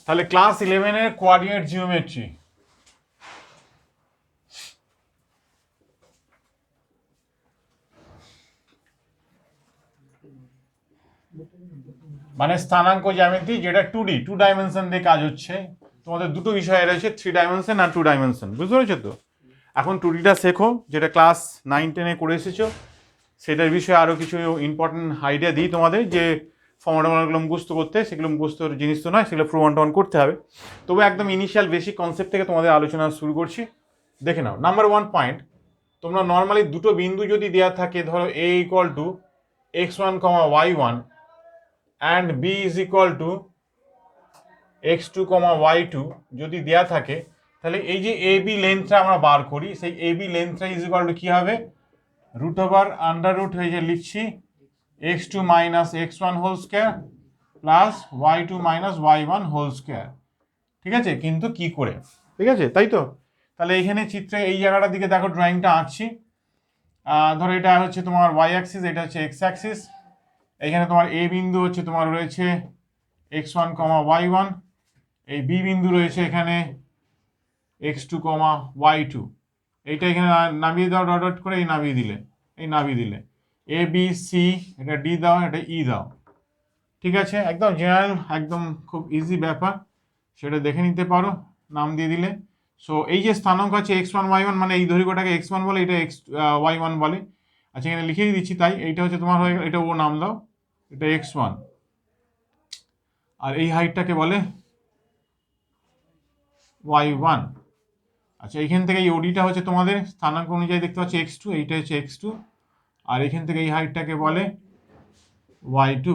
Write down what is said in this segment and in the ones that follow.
তাহলে class 11-এর coordinate geometry, মানে স্থানাঙ্ক জ্যামিতি, যেটা 2D 2 ডাইমেনশন দিয়ে কাজ হচ্ছে। তোমাদের দুটো বিষয় রয়েছে, 3 ডাইমেনশন আর 2 ডাইমেনশন, বুঝতে পেরেছো তো? এখন 2Dটা শেখো, যেটা ক্লাস 9-10-এ করে এসেছো। সেটার বিষয়ে আরও কিছু ইম্পর্টেন্ট আইডিয়া দিই তোমাদের, যে ফর্মুলাগুলো মুখস্থ করতে, সেগুলো মুখস্থর জিনিস তো নয়, সেগুলো প্রুভ অন করতে হবে। তবে একদম ইনিশিয়াল বেসিক কনসেপ্ট থেকে তোমাদের আলোচনা শুরু করছি। দেখে নাও, নাম্বার 1 পয়েন্ট, তোমরা নর্মালি দুটো বিন্দু যদি দেওয়া থাকে, ধরো a equal to x1, y1 and b is equal two x2, y2 যদি দেওয়া থাকে, তাহলে এই যে এ বি লেন্থটা আমরা বার করি, সেই এ বি লেন্থটা ইজ ইকুয়াল টু কী হবে, রুট ওভার আন্ডার রুট হয়ে যে লিখছি x2 minus x1 whole square plus y2 minus y1 whole square. ঠিক আছে, কিন্তু কি করে, ঠিক আছে, তাই তো? তাহলে এইখানে চিত্রে এই জায়গাটার দিকে দেখো, ড্রয়িংটা আঁকছি। ধরো এটা হচ্ছে তোমার y অ্যাক্সিস, এটা হচ্ছে x অ্যাক্সিস। এখানে তোমার এ বিন্দু হচ্ছে তোমার রয়েছে x1, y1, এই বি বিন্দু রয়েছে এখানে x2, y2। এইটা এখানে নামিয়ে দাও, ডট ডট করে এই নামিয়ে দিলে, এই নামিয়ে দিলে এ বি সি, এটা ডি দাও, এটা ই দাও। ঠিক আছে, একদম জেনারেল, একদম খুব ইজি ব্যাপার, সেটা দেখে নিতে পারো নাম দিয়ে দিলে। সো এই যে স্থানাঙ্ক আছে x1, y1, মানে এই দৈর্ঘ্যটাকে x1 বলে, এটা y1 বলে। আচ্ছা, এখানে লিখে দিচ্ছি, তাই এইটা হচ্ছে তোমার হয়ে, এটা ও নাম দাও, এটা x1, আর এই হাইটটাকে বলে y1। আচ্ছা, এইখান থেকে এই ওডিটা হচ্ছে তোমাদের স্থানাঙ্ক অনুযায়ী দেখতে পাচ্ছি x2, এইটা হচ্ছে x2, আর এখান থেকে এই হাইটটাকে বলে y2।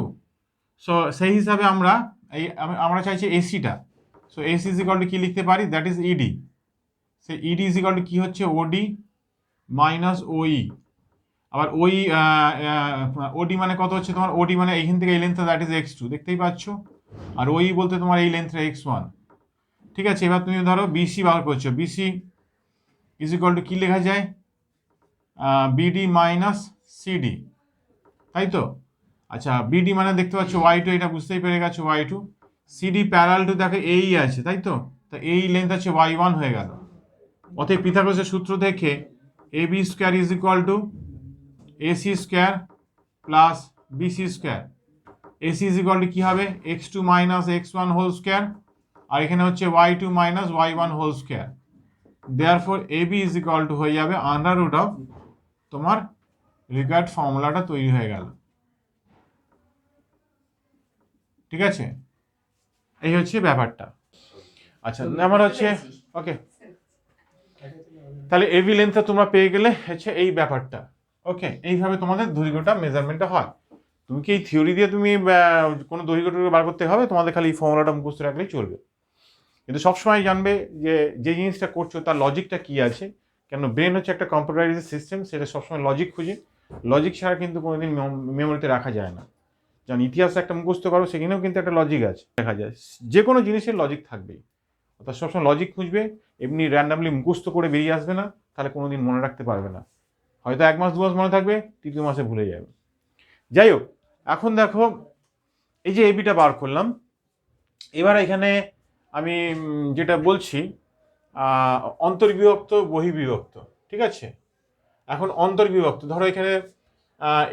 সো সেই হিসাবে আমরা চাইছি এসিটা। So AC is equal to কি লিখতে পারি, দ্যাট ইজ ইডি। সে ইডি ইজ ইকুয়াল টু কি হচ্ছে, ওডি মাইনাস ওই। আবার ওডি মানে কত হচ্ছে তোমার, ওডি মানে এইখান থেকে এই লেন্থটা, দ্যাট ইজ x2, দেখতেই পাচ্ছ। আর ওই বলতে তোমার এই লেন্থটা x1। ঠিক আছে, এবার তুমি ধরো বিসি বার করছো, বিসি ইজ ইকুয়াল টু কি লেখা যায়, বিডি মাইনাস সিডি, তাই তো? আচ্ছা, বিডি মানে দেখতে পাচ্ছ y2, এটা বুঝতেই পেরে গেছো y2। সিডি প্যারাল টু দেখো এই আছে, তাই তো? তা এই লেন্থ আছে y1 হয়ে গেল। অতএব পিথাগোরাসের সূত্র থেকে A B square is equal to AC square plus BC square. AC is equal to কী হবে, x2 minus x1 whole square, আর এখানে হচ্ছে y2 minus y1 whole square. Therefore A B is equal to হয়ে যাবে under root of, তোমার রিগার্ড ফর্মুলাটা তৈরি হয়ে গেল। ঠিক আছে, এই হচ্ছে ব্যাপারটা। আচ্ছা, আমার হচ্ছে ওকে, তাহলে এবি লেন্থটা তোমরা পেয়ে গেলে, হচ্ছে এই ব্যাপারটা। ওকে, এইভাবে তোমাদের দৈর্ঘ্যটা মেজারমেন্টটা হয়। তুমি কি এই থিওরি দিয়ে তুমি কোনো দৈর্ঘ্যটা বার করতে হবে, তোমাদের খালি এই ফর্মুলাটা মুখস্থ রাখলেই চলবে। কিন্তু সবসময় জানবে যে যে জিনিসটা করছো তার লজিকটা কি আছে, কেন ব্রেন হচ্ছে একটা কম্পিউটারাইজড সিস্টেম, সেটা সবসময় লজিক খুঁজে, লজিক ছাড়া কিন্তু কোনোদিন মেমোরিতে রাখা যায় না। যেমন ইতিহাস একটা মুখস্থ করো, সেখানেও কিন্তু একটা লজিক আছে, দেখা যায় যে কোনো জিনিসের লজিক থাকবেই। অর্থাৎ সবসময় লজিক খুঁজবে, এমনি র্যান্ডামলি মুখস্থ করে বেরিয়ে আসবে না, তাহলে কোনোদিন মনে রাখতে পারবে না। হয়তো 1 মাস 2 মাস মনে থাকবে, 3য় মাসে ভুলে যাবে। যাই হোক, এখন দেখো এই যে এবিটা বার করলাম, এবার এখানে আমি যেটা বলছি অন্তর্বিভক্ত বহির্বিভক্ত। ঠিক আছে, এখন অন্তর্বিভক্ত, ধরো এখানে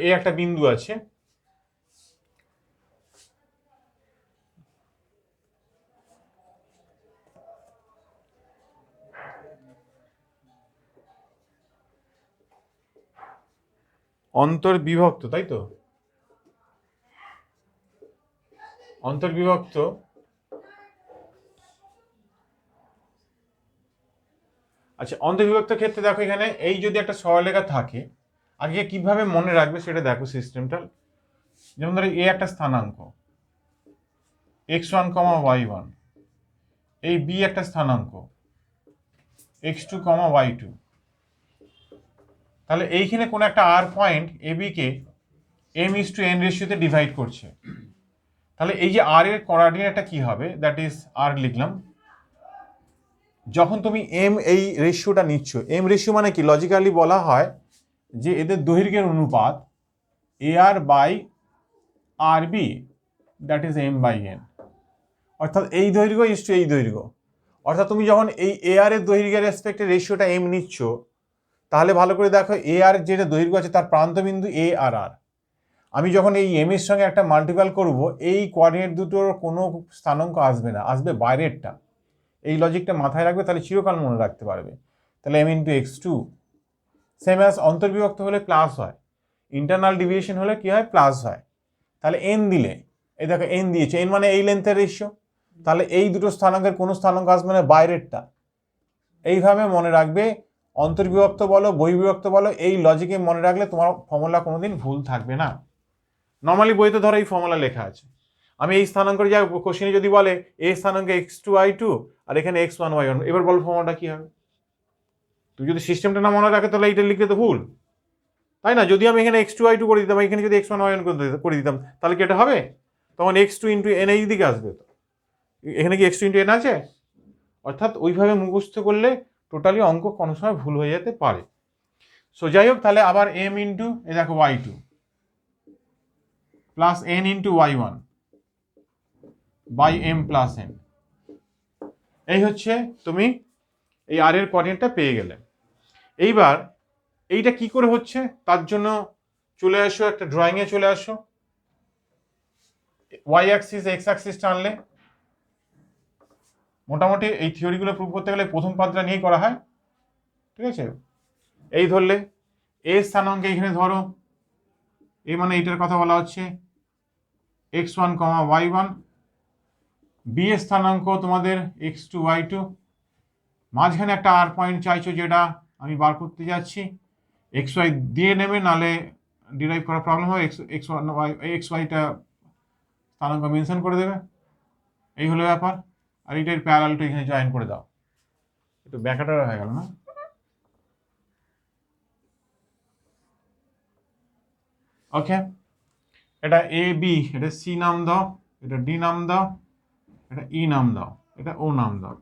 এ একটা বিন্দু আছে, অন্তর্বিভক্ত, তাই তো? অন্তর্বিভক্ত, আচ্ছা, অন্তর্বিভক্ত ক্ষেত্রে দেখো এখানে এই যদি একটা সরলরেখা থাকে, আগে কিভাবে মনে রাখবে সেটা দেখো সিস্টেমটা। যেমন ধরো এ একটা স্থানাঙ্ক x1, y1, এই বি একটা স্থানাঙ্ক x2, y2। তাহলে এইখানে কোনো একটা আর point A B K m:n রেশিওতে divide করছে। তাহলে এই যে আর এর কোঅর্ডিনেটটা কি হবে, দ্যাট ইজ আর লিখলাম। যখন তুমি এম এই রেশিওটা নিচ্ছ, এম রেশিও মানে কি, লজিক্যালি বলা হয় যে এদের দৈর্ঘ্যের অনুপাত A R by R B that is M by N, অর্থাৎ এই দৈর্ঘ্য ইস টু এই দৈর্ঘ্য। অর্থাৎ তুমি যখন এই এ আর এর দৈর্ঘ্যের রেসপেক্টে রেশিওটা এম নিচ্ছ, তাহলে ভালো করে দেখো এ আর যেটা দৈর্ঘ্য আছে তার প্রান্তবিন্দু এ আর আর, আমি যখন এই এম এর সঙ্গে একটা মাল্টিপ্যাল করব, এই কোঅর্ডিনেট দুটোর কোনো স্থানাঙ্ক আসবে না, আসবে বাইরেরটা। এই লজিকটা মাথায় রাখবে, তাহলে চিরকাল মনে রাখতে পারবে। তাহলে M into X two same as অন্তর্বিভক্ত হলে প্লাস হয়, ইন্টারনাল ডিভিয়েশন হলে কি হয়, প্লাস হয়। তাহলে এন দিলে, এই দেখো এন দিয়েছে, এন মানে এই লেন্থের রেশিও, তাহলে এই দুটো স্থানাঙ্কের কোনো স্থানাঙ্ক আসবে না, বাইরেরটা। এইভাবে মনে রাখবে, অন্তর্বিভক্ত বলো বহির্বিভক্ত বলো, এই লজিকে মনে রাখলে তোমার ফর্মুলা কোনোদিন ভুল থাকবে না। নর্মালি বইতে ধরো এই ফর্মুলা লেখা আছে, আমি এই স্থানাঙ্ক যা কোশ্চেনে যদি বলে এই স্থানাঙ্ক এক্স টু ওয়াই টু আর এখানে এক্স ওয়ান ওয়াই ওয়ান, এবার বল ফর্মুলাটা কি হবে? তুই যদি সিস্টেমটা না মনে রাখে তাহলে এইটা লিখলে তো ভুল, তাই না? যদি আমি এখানে এক্স টু ওয়াই টু করে দিতাম, এখানে যদি এক্স ওয়ান ওয়াই ওয়ান করে দিতাম, তাহলে কি এটা হবে? তখন এক্স টু ইন্টু এন এই দিকে আসবে, তো এখানে কি এক্স টু ইন্টু এন আছে? অর্থাৎ ওইভাবে মুখস্থ করলে টোটালি অঙ্ক কোনো সময় ভুল হয়ে যেতে পারে। সো যাই হোক, তাহলে আবার এম ইন্টু এ দেখো Y two plus N into Y one by M plus N, এই হচ্ছে তুমি এই আর এর কোঅর্ডিনেটটা পেয়ে গেলে। এইবার এইটা কি করে হচ্ছে তার জন্য চলে আসো, একটা ড্রয়িংয়ে চলে আসো। ওয়াই অ্যাক্সিস এক্স অ্যাক্সিস টানলে, মোটামুটি এই থিওরিগুলো প্রুভ করতে গেলে প্রথম পাতটা নিয়েই করা হয়, ঠিক আছে? এই ধরলে এ স্থানাঙ্ক এখানে ধরো, এই মানে এইটার কথা বলা হচ্ছে X one comma Y one, B এর স্থানাঙ্ক তোমাদের এক্স টু ওয়াই টু, মাঝখানে একটা আর পয়েন্ট চাইছো যেটা আমি বার করতে যাচ্ছি, এক্স ওয়াই দিয়ে নেবে, নালে ডিরাইভ করা প্রবলেম হবে, এক্স ওয়ান ওয়াই এক্স ওয়াইটা স্থানাঙ্ক মেনশন করে দেবে, এই হলো ব্যাপার। আর এইটার প্যারালটা এখানে জয়েন করে দাও, একটু ব্যাকাটা হয়ে গেল না? ওকে, এটা এ বি, এটা সি নাম দাও, এটা ডি নাম দাও, এটা ই নাম দাও, এটা ও নাম দাও,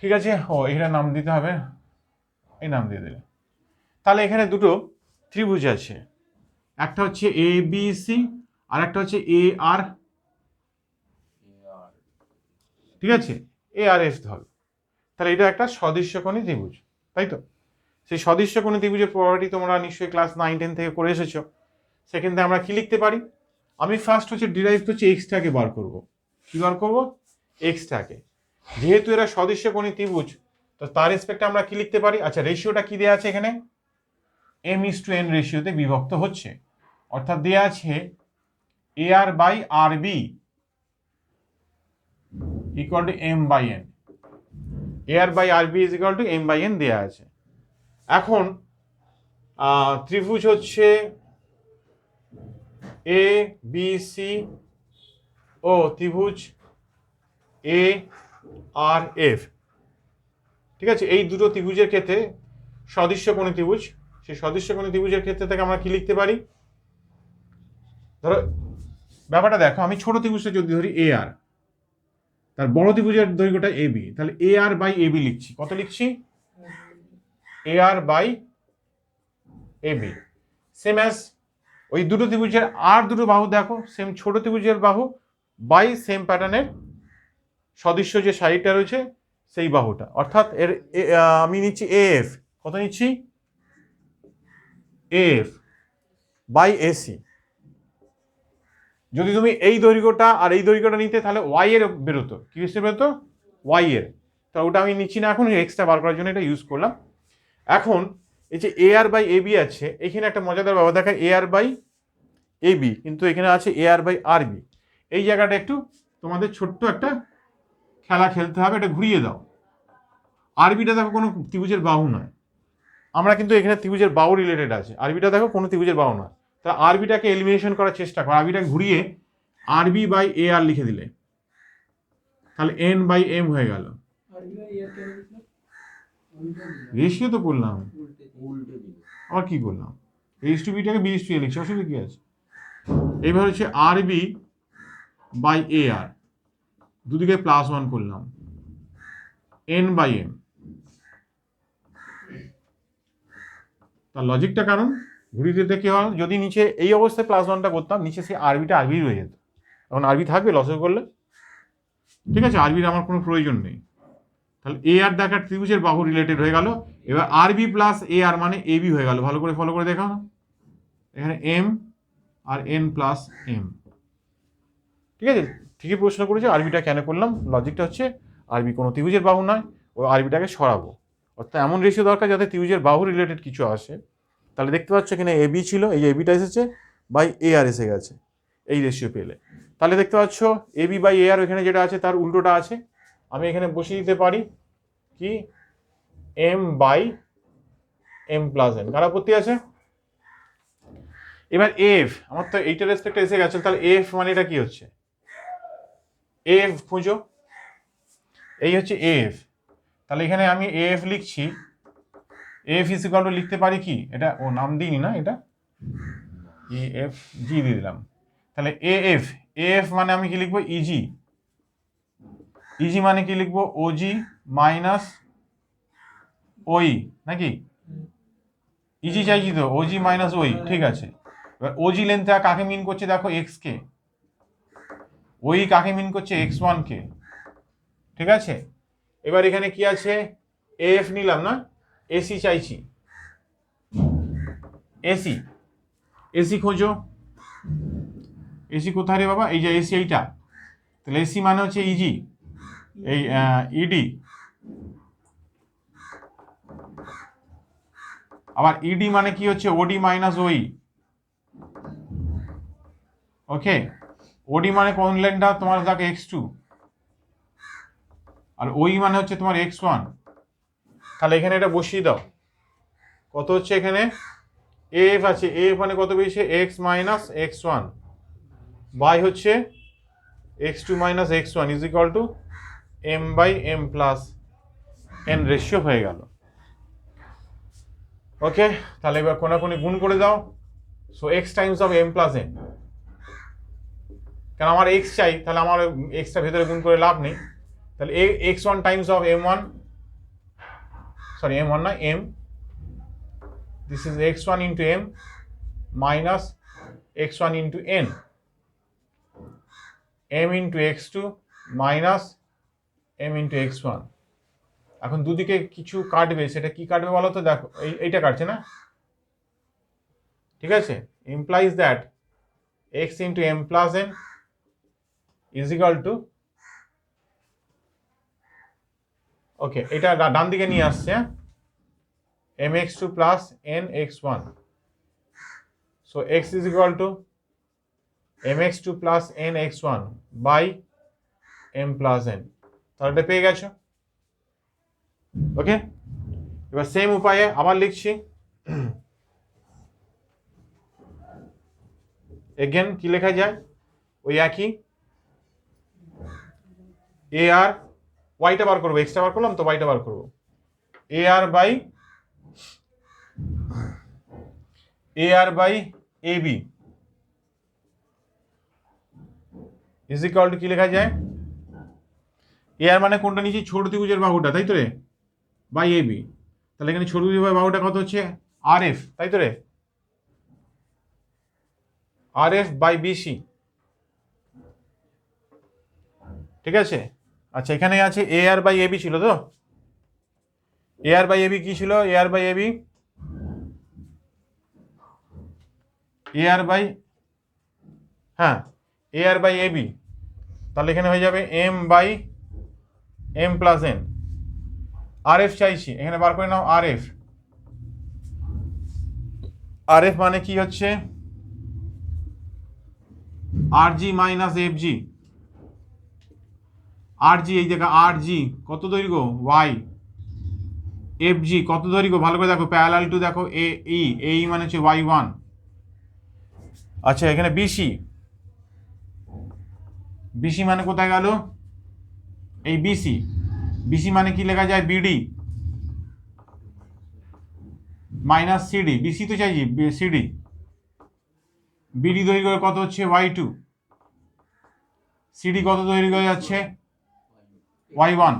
ঠিক আছে? ও এখানে নাম দিতে হবে, এই নাম দিয়ে দিলে। তাহলে এখানে দুটো ত্রিভুজ আছে, একটা হচ্ছে এ বি সি আর একটা হচ্ছে এ আর, ঠিক আছে? এ আর এস ধর, তাহলে এটা একটা সদৃশ্যকোণী ত্রিভুজ, তাই তো? সেই সদৃশ্যকোণী ত্রিভুজের প্রপার্টি তোমরা নিশ্চয়ই ক্লাস 9-10 থেকে করে এসেছো। সেখান থেকে আমরা কি লিখতে পারি? আমি ফার্স্ট হচ্ছে ডিরাইভ হচ্ছে এক্সটাকে বার করব। কি বার করব? এক্সটাকে। যেহেতু এরা সদৃশ্যকোণী ত্রিভুজ, তো তার রেসপেক্টে আমরা কি লিখতে পারি? আচ্ছা, রেশিওটা কি দেওয়া আছে এখানে? এম ইস টু এন রেশিওতে বিভক্ত হচ্ছে, অর্থাৎ দেওয়া আছে A R by R B equal to M by N, A R by R B is equal to M by N দেওয়া আছে। এখন ত্রিভুজ হচ্ছে এ বি সি ও ত্রিভুজ এ আর এফ, ঠিক আছে? এই দুটো ত্রিভুজের ক্ষেত্রে সদৃশ্যকোণী ত্রিভুজ, সেই সদৃশ্যকোণী ত্রিভুজের ক্ষেত্রে থেকে আমরা কি লিখতে পারি? ধরো ব্যাপারটা দেখো, আমি ছোট ত্রিভুজটা যদি ধরি এ আর, তার বড় ত্রিভুজের দৈর্ঘ্যটা এ বি, তাহলে এ আর বাই এ বি লিখছি। কত লিখছি? A R by A B. Same as ওই দুটো ত্রিভুজের আর দুটো বাহু দেখো, সেম ছোট ত্রিভুজের বাহু বাই সেম প্যাটার্নের সদৃশ্য যে সাইডটা রয়েছে সেই বাহুটা, অর্থাৎ এর আমি নিচ্ছি এফ, কত নিচ্ছি? F by AC. যদি তুমি এই দৈর্ঘ্যটা আর এই দৈর্ঘ্যটা নিতে, তাহলে ওয়াই এর বেরোতো, কি বেরোতো? ওয়াই এর। তা ওটা আমি নিচ্ছি না, এখন এক্সট্রা বার করার জন্য এটা ইউজ করলাম। এখন এই যে এ আর বাই এ বি আছে, এখানে একটা মজাদার ব্যাপার দেখা, এ আর বাই এ বি, কিন্তু এখানে আছে A R by R B. এই জায়গাটা একটু তোমাদের ছোট্ট একটা খেলা খেলতে হবে, এটা ঘুরিয়ে দাও। আরবিটা দেখো কোনো ত্রিভুজের বাহু নয়, আমরা কিন্তু এখানে ত্রিভুজের বাহু রিলেটেড আছে, আরবিটা দেখো কোনো ত্রিভুজের বাহু নয়। তা আরবিটাকে এলিমিনেশন করার চেষ্টা করো, আরবিটাকে ঘুরিয়ে আরবি বাই এ আর লিখে দিলে, তাহলে এন বাই এম হয়ে গেল। রেশিও তো করলাম, আবার কি করলাম? এইচ টু বিটাকে বি ইস টু এ লিখছি, অসুবিধা কি আছে? এইবার হচ্ছে আর বি বাই এ আর, দুদিকে প্লাস ওয়ান করলাম, এন বাই এম। তার লজিকটা কারণ ঘুরিয়ে দিতে কি হয়, যদি নিচে এই অবস্থায় +1টা করতাম, নিচে সেই আরবিটা আরবি রয়ে যেত। এখন আরবি থাকবে লসে করলে? ঠিক আছে, আরবির আমার কোনো প্রয়োজন নেই। তাহলে এ আর দেখার ত্রিভুজের বাহু রিলেটেড হয়ে গেল। এবার আরবি প্লাস এ আর মানে এ বি হয়ে গেল। ভালো করে ফলো করে দেখাও না, এখানে M R N plus M. ঠিক আছে, ঠিকই প্রশ্ন করেছে। আরবিটা কেন করলাম, লজিকটা হচ্ছে আরবি কোনো ত্রিভুজের বাহু নয়, ও আরবিটাকে সরাবো, অর্থাৎ এমন রেশিও দরকার যাতে ত্রিভুজের বাহু রিলেটেড কিছু আসে। তাহলে দেখতে পাচ্ছ এখানে এ বি ছিল, এই এবিটা এসেছে, বাই এ আর এসে গেছে এই রেশিও পেলে। তাহলে দেখতে পাচ্ছ এ বি বাই এ আর এখানে যেটা আছে তার উল্টোটা আছে। আমি এখানে বসিয়ে দিতে পারি কি M by M plus N, কার আপত্তি আছে? এবার এফ আমার তো এইটার রেসপেক্টে এসে গেছে, তাহলে এফ মানে এটা কি হচ্ছে, এফ খুঁজো, এই হচ্ছে এফ। তাহলে এখানে আমি এফ লিখছি, এফ ইজ ইকুয়াল টু লিখতে পারি কি, এটা ও নাম দিইনি না, এটা ই এফ জি দিয়ে দিলাম। তাহলে এ এফ, এফ মানে আমি কি লিখবো ইজি, ইজি মানে কি লিখবো ওজি মাইনাস ওই, নাকি ইজি চাইছি তো, ওজি মাইনাস ওই, ঠিক আছে। এবার ওজি লেন্থটা কাকে মিন করছে দেখো, এক্স কে, ওই কাকে মিন করছে x1 কে, ঠিক আছে। এবার এখানে কি আছে, এফ নিলাম না, এসি চাইছি, এসি, এসি খোঁজো, এসি কোথায় রে বাবা, এই যে এসি এইটা। তাহলে এসি মানে হচ্ছে ইজি, এই ইডি, আবার ইডি মানে কি হচ্ছে ওডি মাইনাস ওই, ওকে। ওডি মানে কোন লেনটা তোমার দেখো x2, আর ওই মানে হচ্ছে তোমার x1। তাহলে এখানে এটা বসিয়ে দাও, কত হচ্ছে এখানে এফ আছে, এফ মানে কত পেয়েছে এক্স মাইনাস x1 বাই হচ্ছে x2 minus x1 is equal to M by M plus N ratio হয়ে গেল। ওকে, তাহলে এবার কোনাকুনি গুণ করে দাও। So X times of M plus N, কেন আমার এক্স চাই, তাহলে আমার এক্সটা ভেতরে গুণ করে লাভ নেই। তাহলে x1 Times of m1, sorry m1 না m, this is x1 into m minus x1 into n, m into x2 minus m into x1। এখন দুদিকে কিছু কাটবে, সেটা কি কাটবে বলো তো, দেখো এইটা কাটছে না, ঠিক আছে। implies that x into m plus n is equal to, ওকে এটা ডান দিকে নিয়ে আসছে, mx2 plus nx1, so x is equal to mx2 plus nx1 by m plus n, তাহলে এটা পেয়ে গেছো। ওকে, এবার সেম উপায়ে আবার লিখছি, এগেন কি লেখা যায়, ওই একই এ আর ওয়াইটা বার করবো, এক্সটা বার করলাম তো ওয়াইটা বার করবো, A R by A B is equal to কি লেখা যায়, এ আর মানে কোনটা নিচ্ছি, ছোট ত্রিভুজের বাহুটা, তাই তো রে, বাই এ বি। তাহলে এখানে ছোট ত্রিভুজের বাহুটা কত হচ্ছে আর এফ, তাই তো রে, আর এফ বাই বিসি, ঠিক আছে। আচ্ছা এখানে আছে A R by A B ছিল তো, এ আর বাই এ বি কি ছিল, A R by A B, A R by, হ্যাঁ A R by A B, তাহলে এখানে হয়ে যাবে M by M plus N. আর এফ চাইছি, এখানে বার করে নাও আর এফ, আর এফ মানে কি হচ্ছে আর জি মাইনাস এফ জি, আর জি এই জায়গা আর জি কত দৈর্ঘ্য ওয়াই, এফ জি কত দৈর্ঘ্য ভালো করে দেখো, প্যারালাল টু দেখো এ ই, এই মানে হচ্ছে ওয়াই ওয়ান। আচ্ছা এখানে বিসি, বিসি মানে কোথায় গেল, এই বিসি, বিসি মানে কি লেখা যায় বিডি মাইনাস সিডি, বিসি তো চাইছি সিডি, বিডি দৈর্ঘ্য কত হচ্ছে ওয়াই টু, সিডি কত দৈর্ঘ্য যাচ্ছে ওয়াই ওয়ান,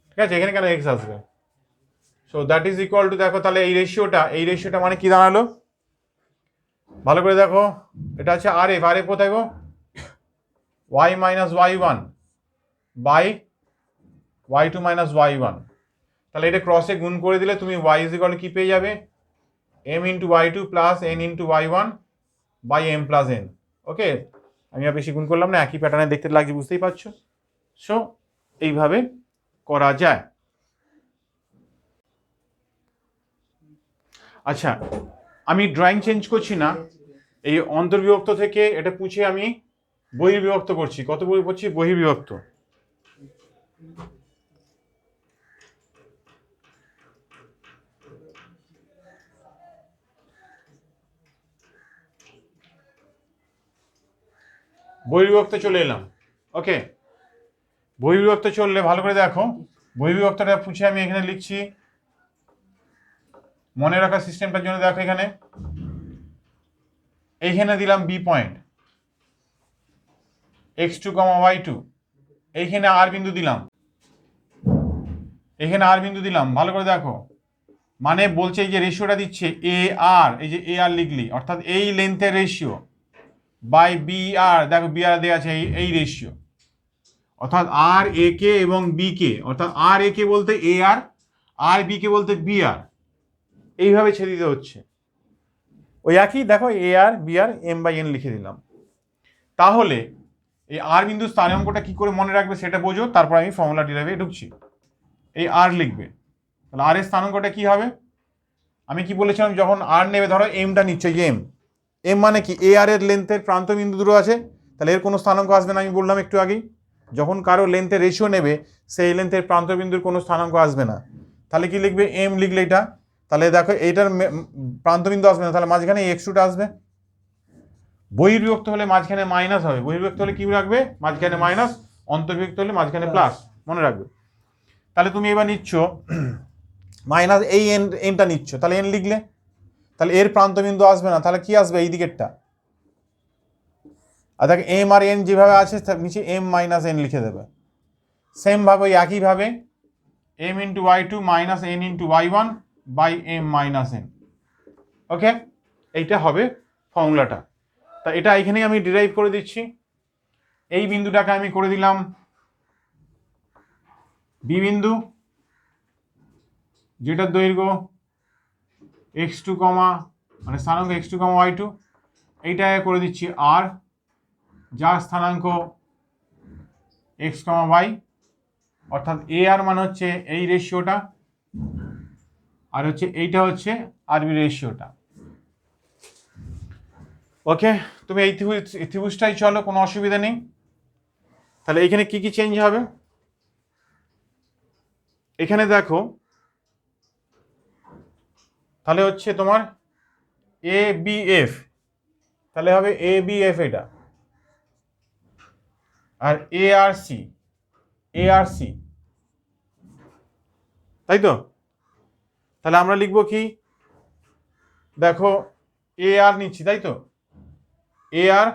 ঠিক আছে। এখানে কেন এক্স আসবে, so that is equal two, দেখো তাহলে এই রেশিওটা মানে কি দাঁড়ালো, ভালো করে দেখো, এটা আছে আর এফ কোথায় গো, Y minus Y one by Y two minus Y one. তাহলে এটা ক্রসে গুণ করে দিলে তুমি ওয়াই ইজ ইকুয়াল কি পেয়ে যাবে, M into Y two plus N into Y one by M plus N. Okay, আমি আর বেশি গুণ করলাম না, একই প্যাটার্নে দেখতে লাগছে, বুঝতেই পারছো। সো এইভাবে করা যায়। আচ্ছা, আমি ড্রয়িং চেঞ্জ করছি না, এই অন্তর্বিভক্ত থেকে এটা পুছে আমি বহির্বিভক্ত করছি। কত বই করছি, বহির্বিভক্ত। বহির্বিভক্ত চলে এলাম। ওকে, বহির্বিভক্ত চললে ভালো করে দেখো, বহির্বিভক্তটা পুছে আমি এখানে লিখছি, মনে রাখার সিস্টেমটার জন্য দেখো, এইখানে দিলাম বি পয়েন্ট x2, y2, এইখানে আর বিন্দু দিলাম, এখানে আর বিন্দু দিলাম। ভালো করে দেখো, মানে বলছে এই যে রেশিওটা দিচ্ছে এ আর, এই যে এ আর লিখলি, অর্থাৎ এই লেন্থের রেশিও বাই বি আর, দেখো বি আর দেওয়া আছে এই রেশিও, অর্থাৎ আর এ কে এবং বি কে, অর্থাৎ আর এ কে বলতে এ আর বি কে বলতে বি আর, এইভাবে ছেড়ে দিতে হচ্ছে। ওই একই দেখো এ আর বি আর এম বাই এন লিখে দিলাম। তাহলে এই আর বিন্দু স্থানাঙ্কটা কি করে মনে রাখবে সেটা বোঝো, তারপর আমি ফর্মুলা ডিরাইভে ঢুকছি। এই আর লিখবে, তাহলে আর এর স্থানাঙ্কটা কি হবে, আমি কি বলেছিলাম, যখন আর নেবে, ধরো এমটা নিচ্ছে, এম মানে কি, এ আর এর লেন্থের প্রান্ত বিন্দু দুটো আছে, তাহলে এর কোনো স্থানাঙ্ক আসবে না। আমি বললাম একটু আগেই, যখন কারো লেন্থের রেশিও নেবে, সেই লেন্থের প্রান্ত বিন্দুর কোনো স্থানাঙ্ক আসবে না। তাহলে কি লিখবে, এম লিখলে এটা, তাহলে দেখো এইটার প্রান্ত বিন্দু আসবে না, তাহলে মাঝখানে x2টা আসবে। বহির্বিভক্ত হলে মাঝখানে মাইনাস হবে, বহির্বিভক্ত হলে কি রাখবে, মাঝখানে মাইনাস, অন্তর্বিভক্ত হলে মাঝখানে প্লাস, মনে রাখবে। তাহলে তুমি এবার নিচ্ছ মাইনাস, এই এনটা নিচ্ছ, তাহলে এন লিখলে, তাহলে এর প্রান্ত বিন্দু আসবে না, তাহলে কি আসবে, এই দিকেরটা। আর দেখো এম আর এন যেভাবে আছে নিচে এম মাইনাস এন লিখে দেবে। সেম ভাবে একইভাবে M into Y two minus N into Y one by M minus N. Okay, এইটা হবে ফর্মুলাটা। তা এটা এখানেই আমি ডিরাইভ করে দিচ্ছি। এই বিন্দুটাকে আমি করে দিলাম বি বিন্দু, যেটার দৈর্ঘ্য x2, মানে স্থানাঙ্ক x2, y2, এইটাকে করে দিচ্ছি আর, যার স্থানাঙ্ক x, y, অর্থাৎ এ আর মানে হচ্ছে এই রেশিওটা, আর হচ্ছে এইটা হচ্ছে আরবি রেশিওটা। ওকে, তুমি এই ত্রিভুজটাই চলো, কোনো অসুবিধা নেই। তাহলে এখানে কি কি চেঞ্জ হবে, এখানে দেখো, তাহলে হচ্ছে তোমার এ বি এফ, তাহলে হবে এ বি এফ এটা, আর এ আর সি, তাই তো। তাহলে আমরা লিখবো কি, দেখো এ আর নিচ্ছি, তাই তো, এ আর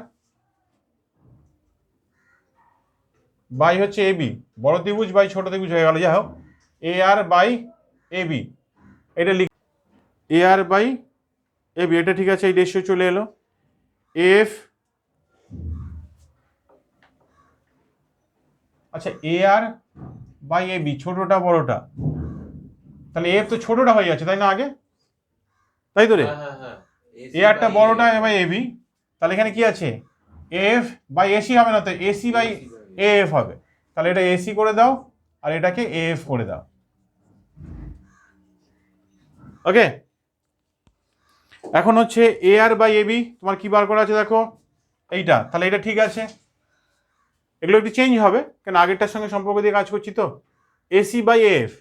বাই হচ্ছে এ বি, বড় ত্রিভুজ বাই ছোট ত্রিভুজ হয়ে গেল, যাই হোক, এ আর বাই এ বি, এটা লিখ, এ আর বাই এ বি, এটা ঠিক আছে, এই রেশিও চলে এলো। এফ, আচ্ছা এ আর বাই এ বি, ছোটটা বড়টা, তাহলে এফ তো ছোটটা হয়ে যাচ্ছে, তাই না আগে, তাই তো রে, এ আরটা বড়টা বাই এ বি, তাহলে এখানে কি আছে, এফ বাই এসি হবে না, তো এসি বাই এ এফ হবে। তাহলে এটা এসি করে দাও, আর এটাকে এ এফ করে দাও। ওকে, এখন হচ্ছে এ আর বাই এ বি, তোমার কি বার করা আছে দেখো এইটা, তাহলে এটা ঠিক আছে, এগুলো একটু চেঞ্জ হবে, কেন আগেরটার সঙ্গে সম্পর্ক দিয়ে কাজ করছি তো। এসি বাই এফ,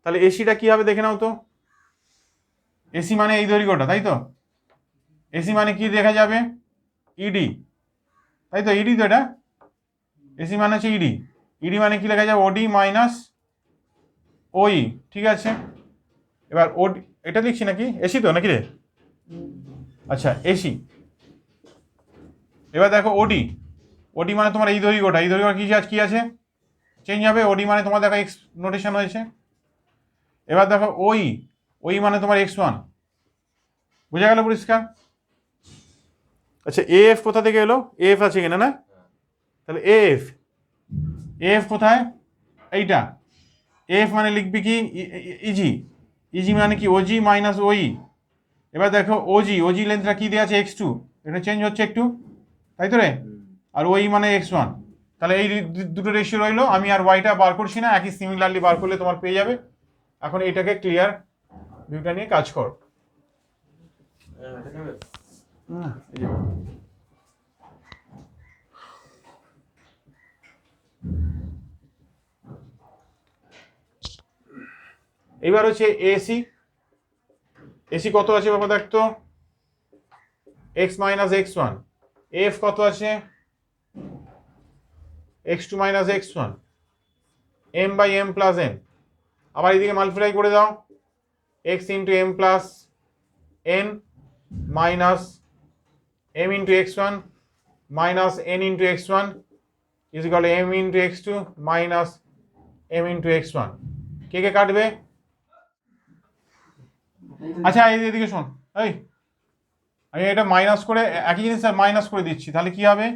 তাহলে এসিটা কি হবে দেখে নাও তো, এসি মানে এই দৈর্ঘ্যটা, তাই তো, এসি মানে কি দেখা যাবে, ইডি, তাই তো, ইডি তো এটা, এসি মানে হচ্ছে ইডি, ইডি মানে কি লেখা যাবে, ওডি মাইনাস ওই, ঠিক আছে। এবার ওডি, এটা লিখছি নাকি, এসি তো নাকি রে, আচ্ছা এসি। এবার দেখো ওডি, ওডি মানে তোমার এই দৈর্ঘ্যটা, এই দৈর্ঘ্য কি আছে চেঞ্জ হবে, ওডি মানে তোমার দেখো এক্স নোটেশন হয়েছে, এবার দেখো ওই ওই মানে তোমার x1, বোঝা গেল পরিষ্কার? আচ্ছা এফ কোথা থেকে এলো? এফ আছে কিনা না? তাহলে এফ এফ কোথায়? এইটা এফ মানে লিখবি কি ইজি, ইজি মানে কি ওজি মাইনাস ওই। এবার দেখো ওজি ওজি লেন্থটা কি দেওয়া আছে x2, এটা চেঞ্জ হচ্ছে একটু, তাই তো রে? আর ওই মানে x1, তাহলে এই দুটো রেশিও রইলো। আমি আর ওয়াইটা বার করছি না, একই সিমিলারলি বার করলে তোমার পেয়ে যাবে। এখন এটাকে ক্লিয়ার ভিউটা নিয়ে কাজ কর। এইবার হচ্ছে এসি, এসি কত আছে বাবা দেখতো? এক্স মাইনাস x1, এফ কত আছে? x2 minus x1, M by M plus N. আবার এদিকে মাল্টিপ্লাই করে দাও, X into M plus N minus M into x1 minus N into x1 is equal M into x2 minus M into x1। কে কে কাটবে? আচ্ছা এদিকে শোন, এই আমি এটা মাইনাস করে একই জিনিস মাইনাস করে দিচ্ছি, তাহলে কি হবে?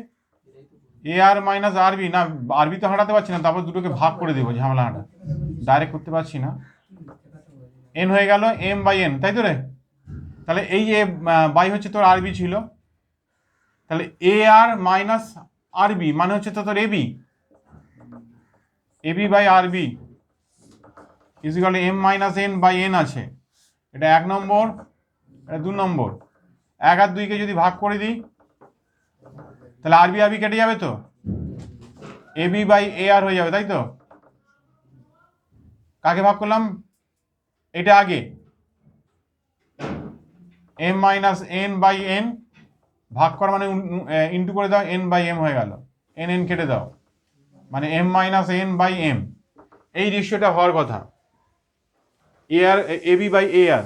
এ আর মাইনাস আরবি, না আরবি তো হাঁটাতে পারছি না, তারপর দুটোকে ভাগ করে দেবো, ঝামেলা হাঁটা ডাইরেক্ট করতে পারছি না। এন হয়ে গেল এম বাই এন, তাই তো রে? তাহলে এই যে বাই হচ্ছে তোর আরবি ছিল, তাহলে এ আর মাইনাস আরবি মানে হচ্ছে তো তোর AB, AB by RB is equal M minus N by N আছে। এটা 1 নম্বর, এটা 2 নম্বর। 1 আর 2কে যদি ভাগ করে দিই তাহলে আরবি আরবি কেটে যাবে, তো এবি বাই এ আর হয়ে যাবে, তাই তো? কাকে ভাগ করলাম? এটা আগে M minus N by N ভাগ কর মানে ইন্টু করে দাও, এন বাই এম হয়ে গেল, এন এন কেটে দাও, মানে M minus N by M. এই রেশিওটা হওয়ার কথা, এ আর এবি বাই এ আর।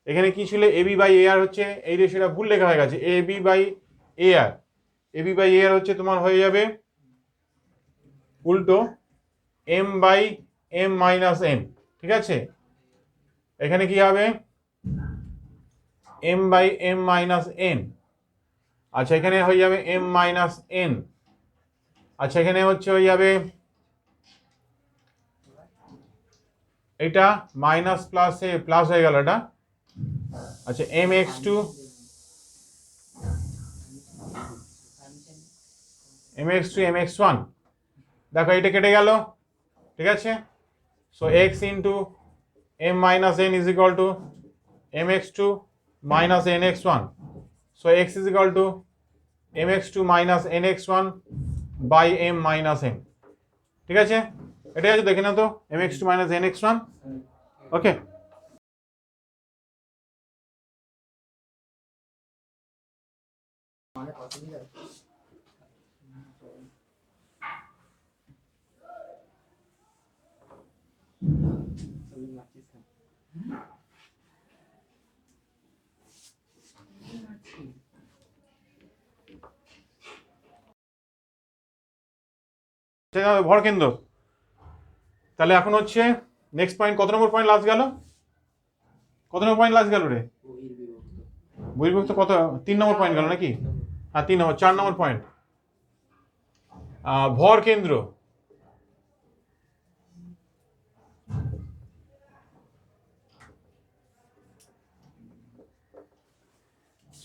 এখানে কি ছিল? এবি বাই এ আর হচ্ছে, এই রেশিওটা ভুল লেখা হয়ে গেছে, AB by A R. AB by A R হচ্ছে তোমার হয়ে যাবে উল্টো M by M minus N, ঠিক আছে? এখানে কি হবে? M by M minus N. আচ্ছা এখানে হয়ে যাবে এম মাইনাস এন। আচ্ছা এখানে হচ্ছে হয়ে যাবে এটা মাইনাস প্লাস এ প্লাস হয়ে গেল এটা। আচ্ছা M X two M X two M X one, দেখো এটা কেটে গেল, ঠিক আছে? So X into M minus N is equal to M X two minus N X one. So X is equal to M X two minus N X one by M minus N, ঠিক আছে? এটাই আছে, দেখে না তো, M X two minus N X one. Okay, ভর কেন্দ্র। তাহলে এখন হচ্ছে নেক্সট পয়েন্ট, কত নম্বর পয়েন্ট লাস্ট গেল? কত নম্বর পয়েন্ট লাস্ট গেল রে? বহির্ভুক্ত কত? 3 নম্বর পয়েন্ট গেল নাকি? হ্যাঁ 3 নম্বর, 4 নম্বর পয়েন্ট ভর কেন্দ্র।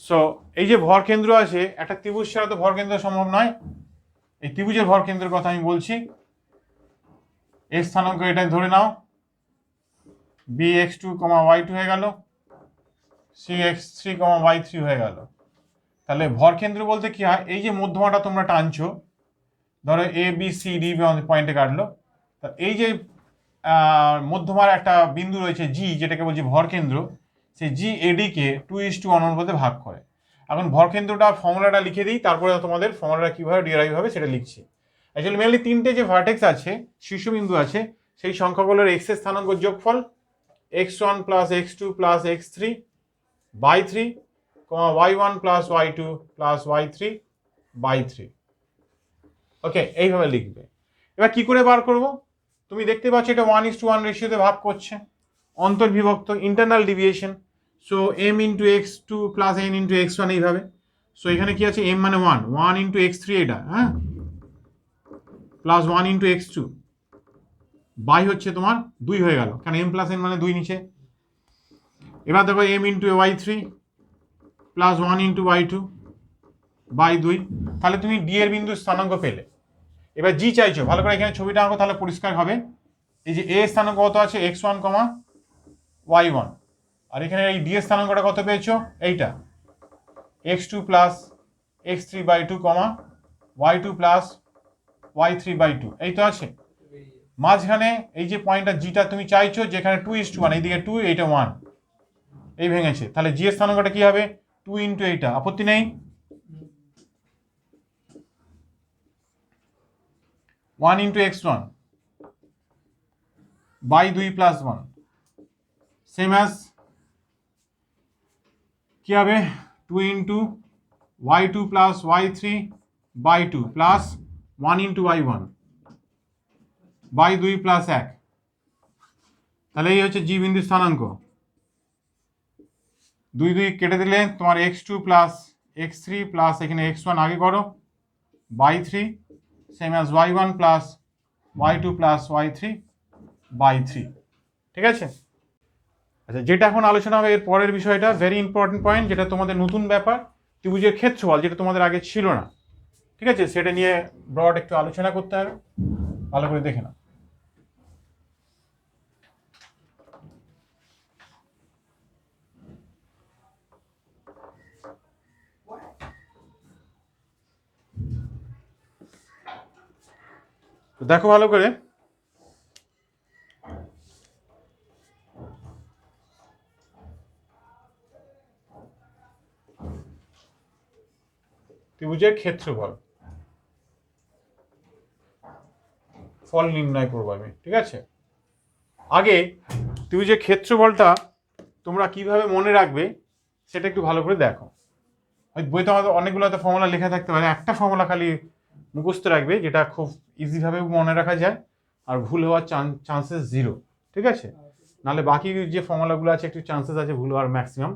সো এই যে ভর কেন্দ্র আছে, একটা ত্রিভুজ ছাড়া তো ভর কেন্দ্র সম্ভব নয়। এই ত্রিভুজের ভর কেন্দ্রের কথা আমি বলছি। এর স্থানাঙ্ক এটা ধরে নাও, B X two comma Y two হয়ে গেল, C X three comma Y three হয়ে গেল। তাহলে ভর কেন্দ্র বলতে কি হয়? এই যে মধ্যমাটা তোমরা টানছো, ধরো এ বি সি ডি পয়েন্টে কাটলো, তা এই যে মধ্যমার একটা বিন্দু রয়েছে জি, যেটাকে বলছি ভর কেন্দ্র, সেই জি এডিকে 2:1 অনুপাতে ভাগ করে। এখন ভর কেন্দ্রটা ফর্মুলাটা লিখে দিই, তারপরে তোমাদের ফর্মুলাটা কীভাবে ডিরাইভ হবে সেটা লিখছি। অ্যাকচুয়ালি মেনলি 3টে যে ভার্টেক্স আছে, শীর্ষবিন্দু আছে, সেই সংখ্যাগুলোর এক্স এর স্থানাঙ্ক যোগফল x1 plus x2 plus x3 by 3 comma y1 plus y2 plus y3 by 3। Okay, এইভাবে লিখবে। এবার কি করে বার করব? তুমি দেখতে পাচ্ছ এটা 1:1 রেশিওতে ভাগ করছে, অন্তর্বিভক্ত, internal deviation. So m into x2 plus n into x1 এইভাবে। সো এখানে কি আছে, m মানে 1 ইন্টু x3 এটা, হ্যাঁ, প্লাস 1 ইন্টু x2 বাই হচ্ছে তোমার 2 হয়ে গেল, কারণ m প্লাস n মানে 2 নিচে। এবার দেখো m into y3 plus 1 into y2 by 2, তাহলে তুমি ডি এর বিন্দু স্থানাঙ্ক পেলে। এবার জি চাইছো, ভালো করে এখানে ছবিটা আঁকো, তাহলে পরিষ্কার হবে। এই যে এ স্থানাঙ্ক কত আছে, x1, y1, আর এখানে এই ডি এর স্থানাঙ্কটা কত পেয়েছো, এইটা x2 plus x3 by 2, y2 plus y3 by 2, এই তো আছে। মাঝখানে এই যে পয়েন্টটা জিটা তুমি চাইছো, যেখানে 2:1, এইদিকে 2, এইটা 1, এই ভেঙেছে, তাহলে জি এর স্থানাঙ্কটা কি হবে, 2 ইন্টু এইটা, আপত্তি নেই, 1 into x1 by 2 plus 1, same as কি হবে, 2 into y2 plus y3 by 2 plus 1 into y1 by 2 plus 1, তাহলে এই হচ্ছে জি বিন্দু স্থানাঙ্ক। 2 2 কেটে দিলে তোমার x2 প্লাস x3 প্লাস এখানে x1 আগে করো by 3, same as y1 plus y2 plus y3 by 3, ঠিক আছে। আচ্ছা, যেটা এখন আলোচনা হবে এর পরের বিষয়টা ভেরি ইম্পর্টেন্ট পয়েন্ট, যেটা তোমাদের নতুন ব্যাপার, ত্রিভুজের ক্ষেত্রফল, যেটা তোমাদের আগে ছিল না, ঠিক আছে, সেটা নিয়ে ব্রড একটু আলোচনা করতে হবে, ভালো করে দেখে নাও। তো দেখো ভালো করে, ত্রিভুজের ক্ষেত্রফল ফল নির্ণয় করবো আমি, ঠিক আছে। আগে ত্রিভুজের ক্ষেত্রফলটা তোমরা কিভাবে মনে রাখবে সেটা একটু ভালো করে দেখো। ওই বইতে আমাদের অনেকগুলো হয়তো ফর্মুলা লেখা থাকতে পারে, একটা ফর্মুলা খালি মুখস্থ রাখবে, যেটা খুব ইজিভাবে মনে রাখা যায় আর ভুল হওয়ার চান্সেস 0, ঠিক আছে। নাহলে বাকি যে ফর্মুলাগুলো আছে একটু চান্সেস আছে ভুল হওয়ার ম্যাক্সিমাম।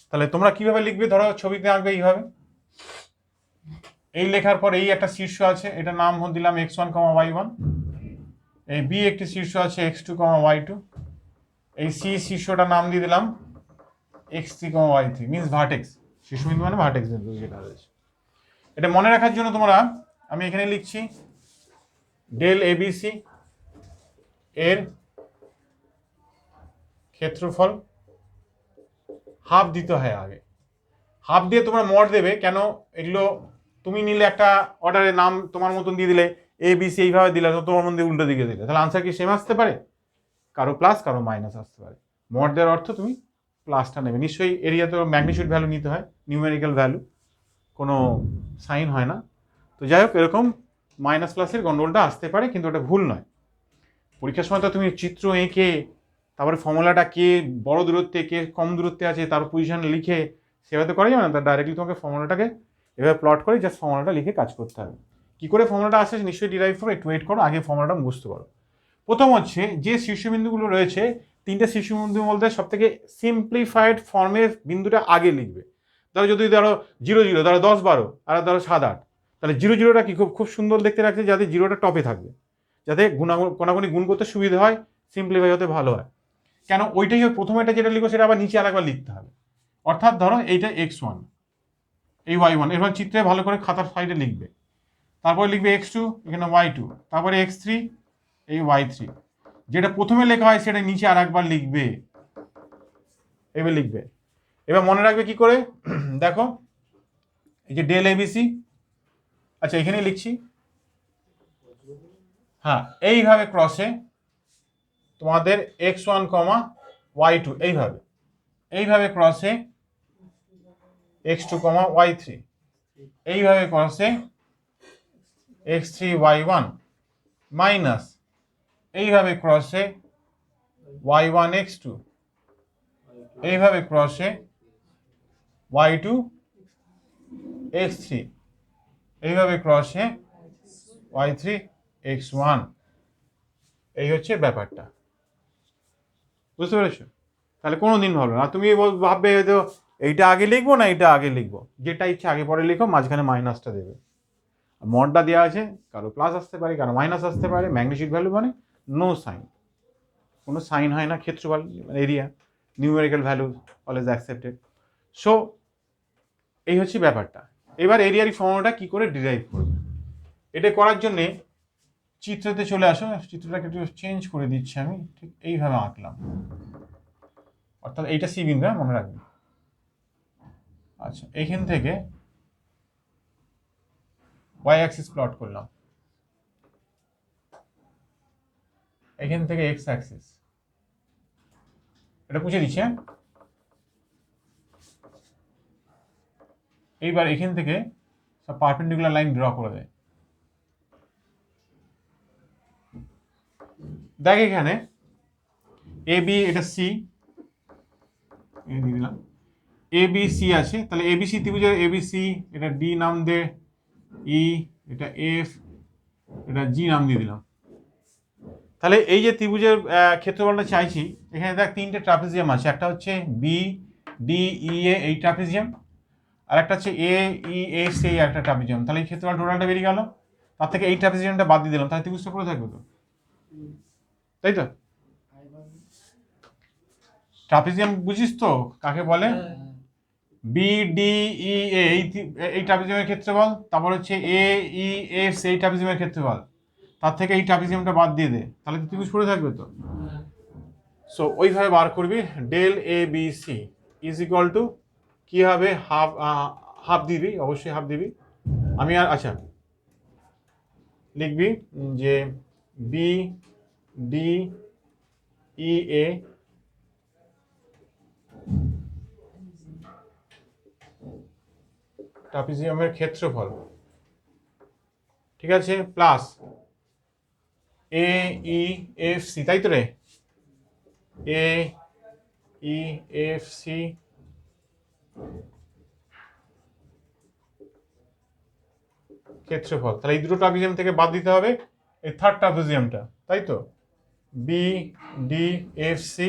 তাহলে তোমরা কিভাবে লিখবে, ধরো ছবিতে আঁকবে এইভাবে, এই লেখার পর এই একটা শীর্ষ আছে, এটা নাম দিলাম x1, y1, এই বি একটি শীর্ষ আছে x2, y2, এই সি শীর্ষটা নাম দিয়ে দিলাম x3, y3, মিনস ভার্টেক্স, শীর্ষবিন্দু মানে ভার্টেক্স বিন্দু যেটা রয়েছে। এটা মনে রাখার জন্য তোমরা, আমি এখানে লিখছি ডেল এবিসি এর ক্ষেত্রফল হাফ দিতে হয় আগে, হাফ দিয়ে তোমরা মড দেবে, কেন এগুলো তুমি নিলে একটা অর্ডারের নাম তোমার মতন দিয়ে দিলে, এ বি সি এইভাবে দিলে, তোমার মধ্যে উল্টো দিকে দিলে, তাহলে আনসার কি সেম আসতে পারে, কারো প্লাস কারো মাইনাস আসতে পারে। মড দেওয়ার অর্থ তুমি প্লাসটা নেবে, নিশ্চয়ই এরিয়া তো ম্যাগনিটিউড ভ্যালু নিতে হয়, নিউমেরিক্যাল ভ্যালু, কোনো সাইন হয় না। তো যাই হোক, এরকম মাইনাস প্লাসের গন্ডগোলটা আসতে পারে, কিন্তু ওটা ভুল নয়। পরীক্ষার সময় তো তুমি চিত্র এঁকে তারপরে ফর্মুলাটা কে বড় দূরত্বে কে কম দূরত্বে আছে তার পজিশন লিখে সেভাবে তো করা যাবে না, তার ডাইরেক্টলি তোমাকে ফর্মুলাটাকে এভাবে প্লট করে জাস্ট ফর্মুলাটা লিখে কাজ করতে হবে। কী করে ফর্মুলাটা আসে নিশ্চয়ই ডিরাইভ করো, একটু ওয়েট করো, আগে ফর্মুলাটা মুখস্থ করো। প্রথম হচ্ছে যে শীর্ষবিন্দুগুলো রয়েছে, তিনটে শীর্ষবিন্দুর মধ্যে সব থেকে সিম্পলিফাইড ফর্মে বিন্দুটা আগে লিখবে। ধরো যদি 0 0, ধরো 10 12, আর ধরো 7 8, তাহলে 0 0টা কি খুব সুন্দর দেখতে রাখছে, যাতে 0টা টপে থাকবে, যাতে কোনাগুনি গুণ করতে সুবিধা হয়, সিম্পলিফাই হতে ভালো হয়। কেন ওইটাই প্রথমে এটা যেটা লিখো সেটা আবার নিচে আরেকবার লিখতে হবে। অর্থাৎ ধরো এইটা x1, এই y1, এবার চিত্রে ভালো করে খাতার সাইডে লিখবে, তারপরে লিখবে x2, এখানে y2, তারপরে x3, এই y3, যেটা প্রথমে লেখা হয় সেটা নিচে আর একবার লিখবে, এবার লিখবে। এবার মনে রাখবে কি করে, দেখো এই যে ডেল এবিসি, আচ্ছা এখানেই লিখছি, হ্যাঁ, এইভাবে ক্রসে তোমাদের x1, y2, এইভাবে ক্রসে x2, y3, এইভাবে ক্রসে x3, y1, মাইনাস এইভাবে ক্রসে y1, x2, এইভাবে ক্রসে y2, x3, এইভাবে ক্রসে y3, x1, এই হচ্ছে ব্যাপারটা, বুঝতে পেরেছো? তাহলে কোনো দিন ভাবলো না তুমি ভাববে হয়তো এইটা আগে লিখবো না এইটা আগে লিখবো, যেটা ইচ্ছা আগে পরে লিখো, মাঝখানে মাইনাসটা দেবে। মডটা দেওয়া আছে, কারো প্লাস আসতে পারে কারো মাইনাস আসতে পারে, ম্যাগনিটিউড ভ্যালু মানে নো সাইন, কোনো সাইন হয় না, ক্ষেত্রফল area, numerical value always accepted. So এই হচ্ছে ব্যাপারটা। এবার এরিয়ার ফর্মুলাটা কি করে ডিরাইভ করবে, এটা করার জন্যে চিত্রতে চলে আসো, চিত্রটাকে একটু চেঞ্জ করে দিচ্ছি আমি, ঠিক এইভাবে আঁকলাম, অর্থাৎ এইটা সি বিন্দু, মনে রাখবে। আচ্ছা, এইখান থেকে ওয়াই অ্যাক্সিস প্লট করলাম, এখান থেকে এক্স অ্যাক্সিস, এটা পুছে দিচ্ছি। এইবার এখান থেকে সব পারপেন্ডিকুলার লাইন ড্র করে দেয়। দেখ এখানে এ বি, এটা সি দিয়ে দিলাম, এ বি সি আছে, তাহলে এবিসি ত্রিভুজের এবিসি, এটা ডি নাম দে, ই, এটা এফ, এটা জি নাম দিয়ে দিলাম। তাহলে এই যে ত্রিভুজের ক্ষেত্রফলটা চাইছি, এখানে দেখ তিনটে ট্রাপিজিয়াম আছে, একটা হচ্ছে বি ডি ই এ এই ট্রাপিজিয়াম, আর একটা হচ্ছে এ ই এস এই একটা ট্রাপিজিয়াম। তাহলে এই ক্ষেত্রফল টোটালটা বেরিয়ে গেল, তার থেকে এই ট্রাপিজিয়ামটা বাদ দিয়ে দিলাম, তাহলে ত্রিভুজটা পুরো থাকবে তো, তাই তো? ট্রাপিজিয়াম বুঝিস তো কাকে বলে? বি ডি ই এ এই ট্রাপিজিয়ামের ক্ষেত্রফল, তারপর হচ্ছে এ ই এফ এই ট্রাপিজিয়ামের ক্ষেত্রফল, তার থেকে এই ট্রাপিজিয়ামটা বাদ দিয়ে দে, তাহলে ত্রিভুজ পড়ে থাকবে তো। সো ওইভাবে বার করবি, del A B C is equal to কি হবে, হাফ, হাফ দিবি, অবশ্যই হাফ দিবি। আমি আর আচ্ছা লিখবি যে বি ডি ই এ ট্রাপিজিয়ামের ক্ষেত্রফল, ঠিক আছে, প্লাস এ ই এফ সি, তাই তো রে, এ ই এফ সি ক্ষেত্রফল। তাহলে এই দুটো ট্রাপিজিয়াম থেকে বাদ দিতে হবে এই থার্ড ট্রাপিজিয়ামটা, তাই তো, বি ডি এফ সি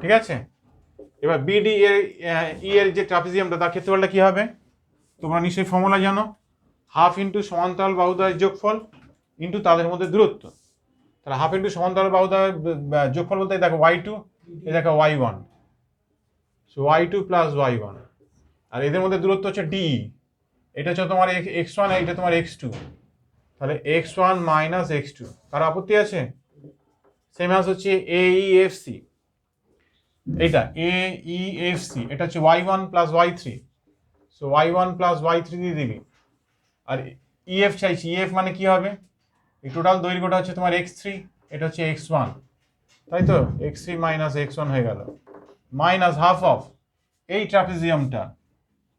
ঠিক আছে। এবার বিডি এর ই এর যে ট্রাপিজিয়ামটা, তার ক্ষেত্রফলটা কি হবে তোমরা নিশ্চয়ই ফর্মুলা জানো, হাফ ইন্টু সমান্তরাল বাহুদ্বয়ের যোগফল ইন্টু তাদের মধ্যে দূরত্ব। তাহলে হাফ ইন্টু সমান্তরাল বাহুদ্বয়ের যোগফল বলতে দেখো ওয়াই টু, এই দেখো Y one, so Y two plus Y one, আর এদের মধ্যে দূরত্ব হচ্ছে ডি, এটা হচ্ছে তোমার এক্স ওয়ান, এটা তোমার এক্স টু, তাহলে X one minus X two, কারো আপত্তি আছে? সেম আস হচ্ছে এ ই এফ সি, এইটা এ ই এফ সি, এটা হচ্ছে Y one plus Y three, so Y one plus Y three দিয়ে দিবি। আর ইএফ চাইছি, ইএফ মানে কি হবে, এই টোটাল দৈর্ঘ্যটা হচ্ছে তোমার এক্স থ্রি, এটা হচ্ছে এক্স ওয়ান, তাই তো, x three minus x one হয়ে গেল, মাইনাস হাফ অফ এই ট্রাপিজিয়ামটা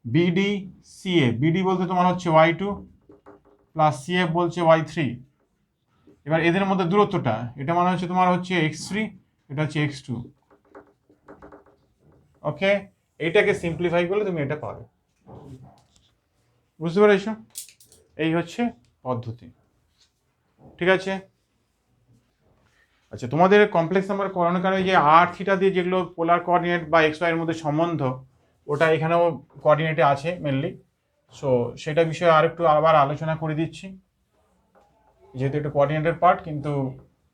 বিডি সিএ, বিডি বলতে তোমার হচ্ছে ওয়াই টু প্লাস সিএফ বলছে ওয়াই থ্রি। এবার এদের মধ্যে দূরত্বটা, এটা মানে হচ্ছে তোমার হচ্ছে এক্স থ্রি, এটা হচ্ছে এক্স টু। ওকে, এইটাকে সিম্পলিফাই করলে তুমি এটা পাবে, বুঝতে পেরেছো? এই হচ্ছে পদ্ধতি, ঠিক আছে। আচ্ছা, তোমাদের কমপ্লেক্স নাম্বার করানোর কারণে যে আর থিটা দিয়ে যেগুলো পোলার কোঅর্ডিনেট বা এক্স ওয়াই এর মধ্যে সম্বন্ধ, ওটা এখানেও কোঅর্ডিনেটে আছে মেনলি। সো সেটা বিষয়ে আরেকটু আবার আলোচনা করে দিচ্ছি, যেহেতু এটা কোঅর্ডিনেটের পার্ট, কিন্তু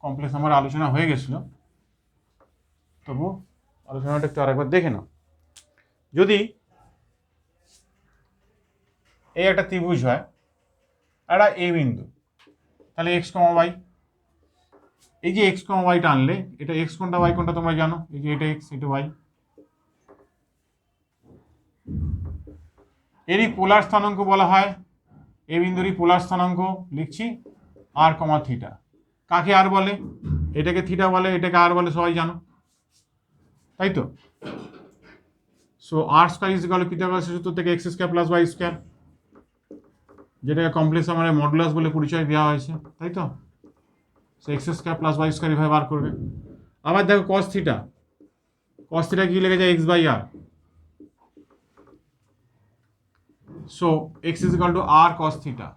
কমপ্লেক্স নাম্বার আলোচনা হয়ে গেছিলো, তবু আলোচনাটা একটু আরেকবার দেখে নাও। যদি এই একটা ত্রিভুজ হয়, একটা এ বিন্দু, তাহলে এক্স কমা ওয়াই, এই যে এক্স কমা ওয়াইটা আনলে, এটা এক্স কোনটা ওয়াই কোনটা তোমরা জানো, এই যে এটা এক্স এটা ওয়াই, এরই পোলার স্থানাঙ্ক বলা হয়, এ বিন্দুরই পোলার স্থানাঙ্ক লিখছি আর কমা থিটা। কাকে আর বলে? এটাকে থিটা বলে, এটাকে আর বলে, সবাই জানো, তাই তো। So R square is equal to পিথাগোরাসের সূত্র থেকে X square plus Y square, যেটাকে কমপ্লেক্স নাম্বারের মডুলাস বলে পরিচয় দেওয়া হয়েছে, তাই তো। So X square plus Y square এভাবে বার করবে। আবার দেখো কস থিটা, কস থিটা কি লেগে যায়, X by R, so X is equal to R cos theta,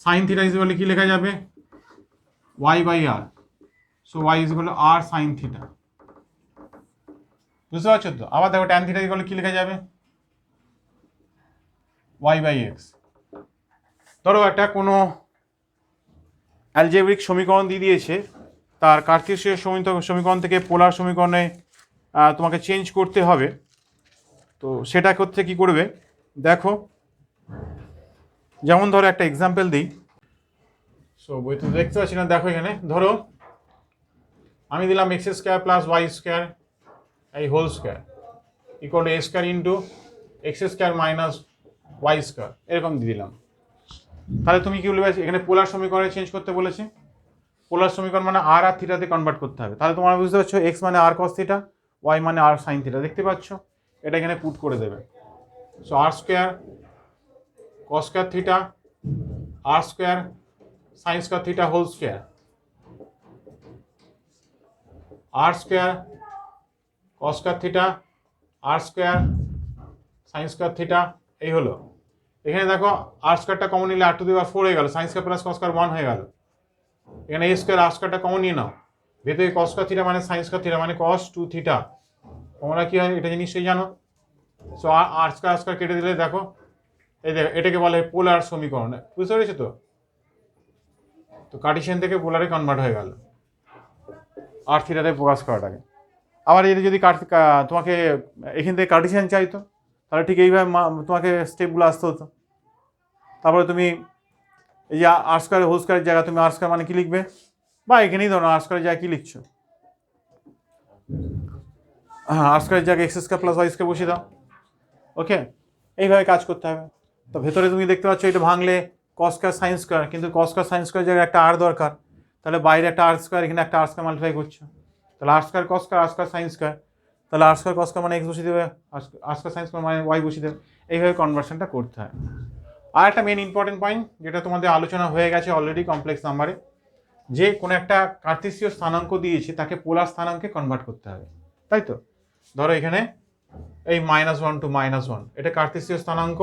sine theta is equal to কি লেখা যাবে Y by R, so Y is equal to R sine theta. বুঝতে পারছো তো? আবার দেখো tan theta is equal to কি লেখা যাবে ওয়াই বাই এক্স। ধরো একটা কোনো অ্যালজেব্রিক সমীকরণ দিয়ে দিয়েছে, তার কার্টেসীয় সমীকরণ থেকে পোলার সমীকরণে তোমাকে চেঞ্জ করতে হবে। তো সেটা করতে কি করবে দেখো, যেমন ধরো একটা এক্সাম্পল দিই। সো বই তো দেখতে পাচ্ছি না, দেখো এখানে ধরো আমি দিলাম X square plus Y square এই whole square equal to A square into X square minus Y square, এরকম দিয়ে দিলাম। তাহলে তুমি কি বলবে, এখানে পোলার সমীকরণে চেঞ্জ করতে বলেছে, পোলার সমীকরণ মানে আর আর থিটাতে কনভার্ট করতে হবে। তাহলে তোমরা বুঝতে পারছো এক্স মানে আর কস থিটা, ওয়াই মানে আর সাইন থিটা, দেখতে পাচ্ছ? এটা এখানে পুট করে দেবে। So R square cos square theta R square sine square theta whole square, R square cos square theta R square sine square theta, এই হলো। এখানে দেখো আর স্কোয়ারটা কমন নিলে আর টু দি পাওয়ার 4 হয়ে গেল, sine square plus cos square 1 হয়ে গেল। এখানে এ স্কোয়ার আর স্কোয়ারটা কমন নিয়ে নাও, ভেতরে কস স্কোয়ার থিটা মানে সাইন স্কোয়ার থিটা মানে কস 2 থিটা, তোমরা কি হয় এটা নিশ্চয়ই জানো। সো আর স্কোয়ার কেটে দিলে দেখো এই দেখো এটাকে বলে পোলার সমীকরণ, বুঝতে পেরেছো তো? তো কার্টেসিয়ান থেকে পোলারে কনভার্ট হয়ে গেল আর থিটাতে প্রকাশ করাটাকে। আবার এটা যদি তোমাকে এখান থেকে কার্টেসিয়ান চাইতো, তাহলে ঠিক এইভাবে তোমাকে স্টেপগুলো আসতে হতো। তারপরে তুমি এই যে আর স্কোয়ার হোল স্কোয়ারের জায়গা তুমি আর স্কোয়ার মানে কি লিখবে, বা এখানেই ধরো আর স্কোয়ারের জায়গায় কি লিখছো, হ্যাঁ আর স্কোয়ারের জায়গায় X square plus Y square বসিয়ে দাও। ওকে, এইভাবে কাজ করতে হবে। তো ভেতরে তুমি দেখতে পাচ্ছ এটা ভাঙলে কস স্কোয়ার সাইন স্কোয়ার, কিন্তু কস স্কোয়ার সাইন স্কোয়ার জায়গায় একটা আর দরকার, তাহলে বাইরে একটা আর স্কোয়ার, এখানে একটা আর স্কোয়ার মাল্টিপ্লাই করছো, তাহলে আর square cos square R square sine square, তাহলে আর স্কোয়ার কস স্কোয়ার মানে এক্স বসিয়ে দেবে, আর স্কোয়ার সাইন স্কোয়ার মানে ওয়াই বসিয়ে দেবে। এইভাবে কনভার্সনটা করতে হয়। আর একটা মেন ইম্পর্টেন্ট পয়েন্ট যেটা তোমাদের আলোচনা হয়ে গেছে অলরেডি কমপ্লেক্স নাম্বারে, যে কোনো একটা কার্টেসীয় স্থানাঙ্ক দিয়েছে তাকে পোলার স্থানাঙ্কে কনভার্ট করতে হবে, তাই তো? ধরো এখানে এই -1 to -1 এটা কার্টেসীয় স্থানাঙ্ক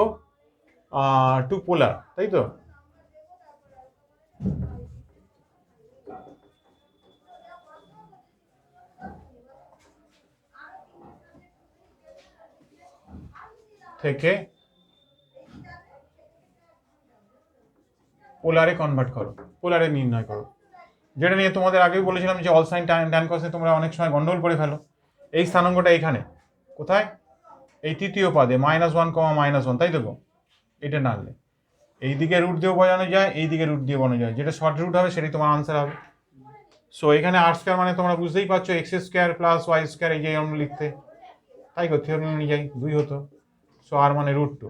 টু পোলার, তাই তো? থেকে পোলারে কনভার্ট করো, পোলারে নির্ণয় করো, যেটা নিয়ে তোমাদের আগেই বলেছিলাম যে অল সাইন ট্যান কসে তোমরা অনেক সময় গন্ডগোল করে ফেলো। এই স্থানাঙ্কটা এখানে কোথায়, এই তৃতীয় পাদে -1, -1, তাই দেবো, এটা নাড়লে এই দিকে রুট দিয়েও বোঝানো যায়, এই দিকে রুট দিয়ে বোঝানো যায়, যেটা শর্ট রুট হবে সেটাই তোমার আনসার হবে। সো এখানে আর স্কোয়ার মানে তোমরা বুঝতেই পারছো X square plus Y square, এই যে আমরা লিখতে, তাই তো থিওরেম অনুযায়ী 2 হতো। সো আর মানে √2,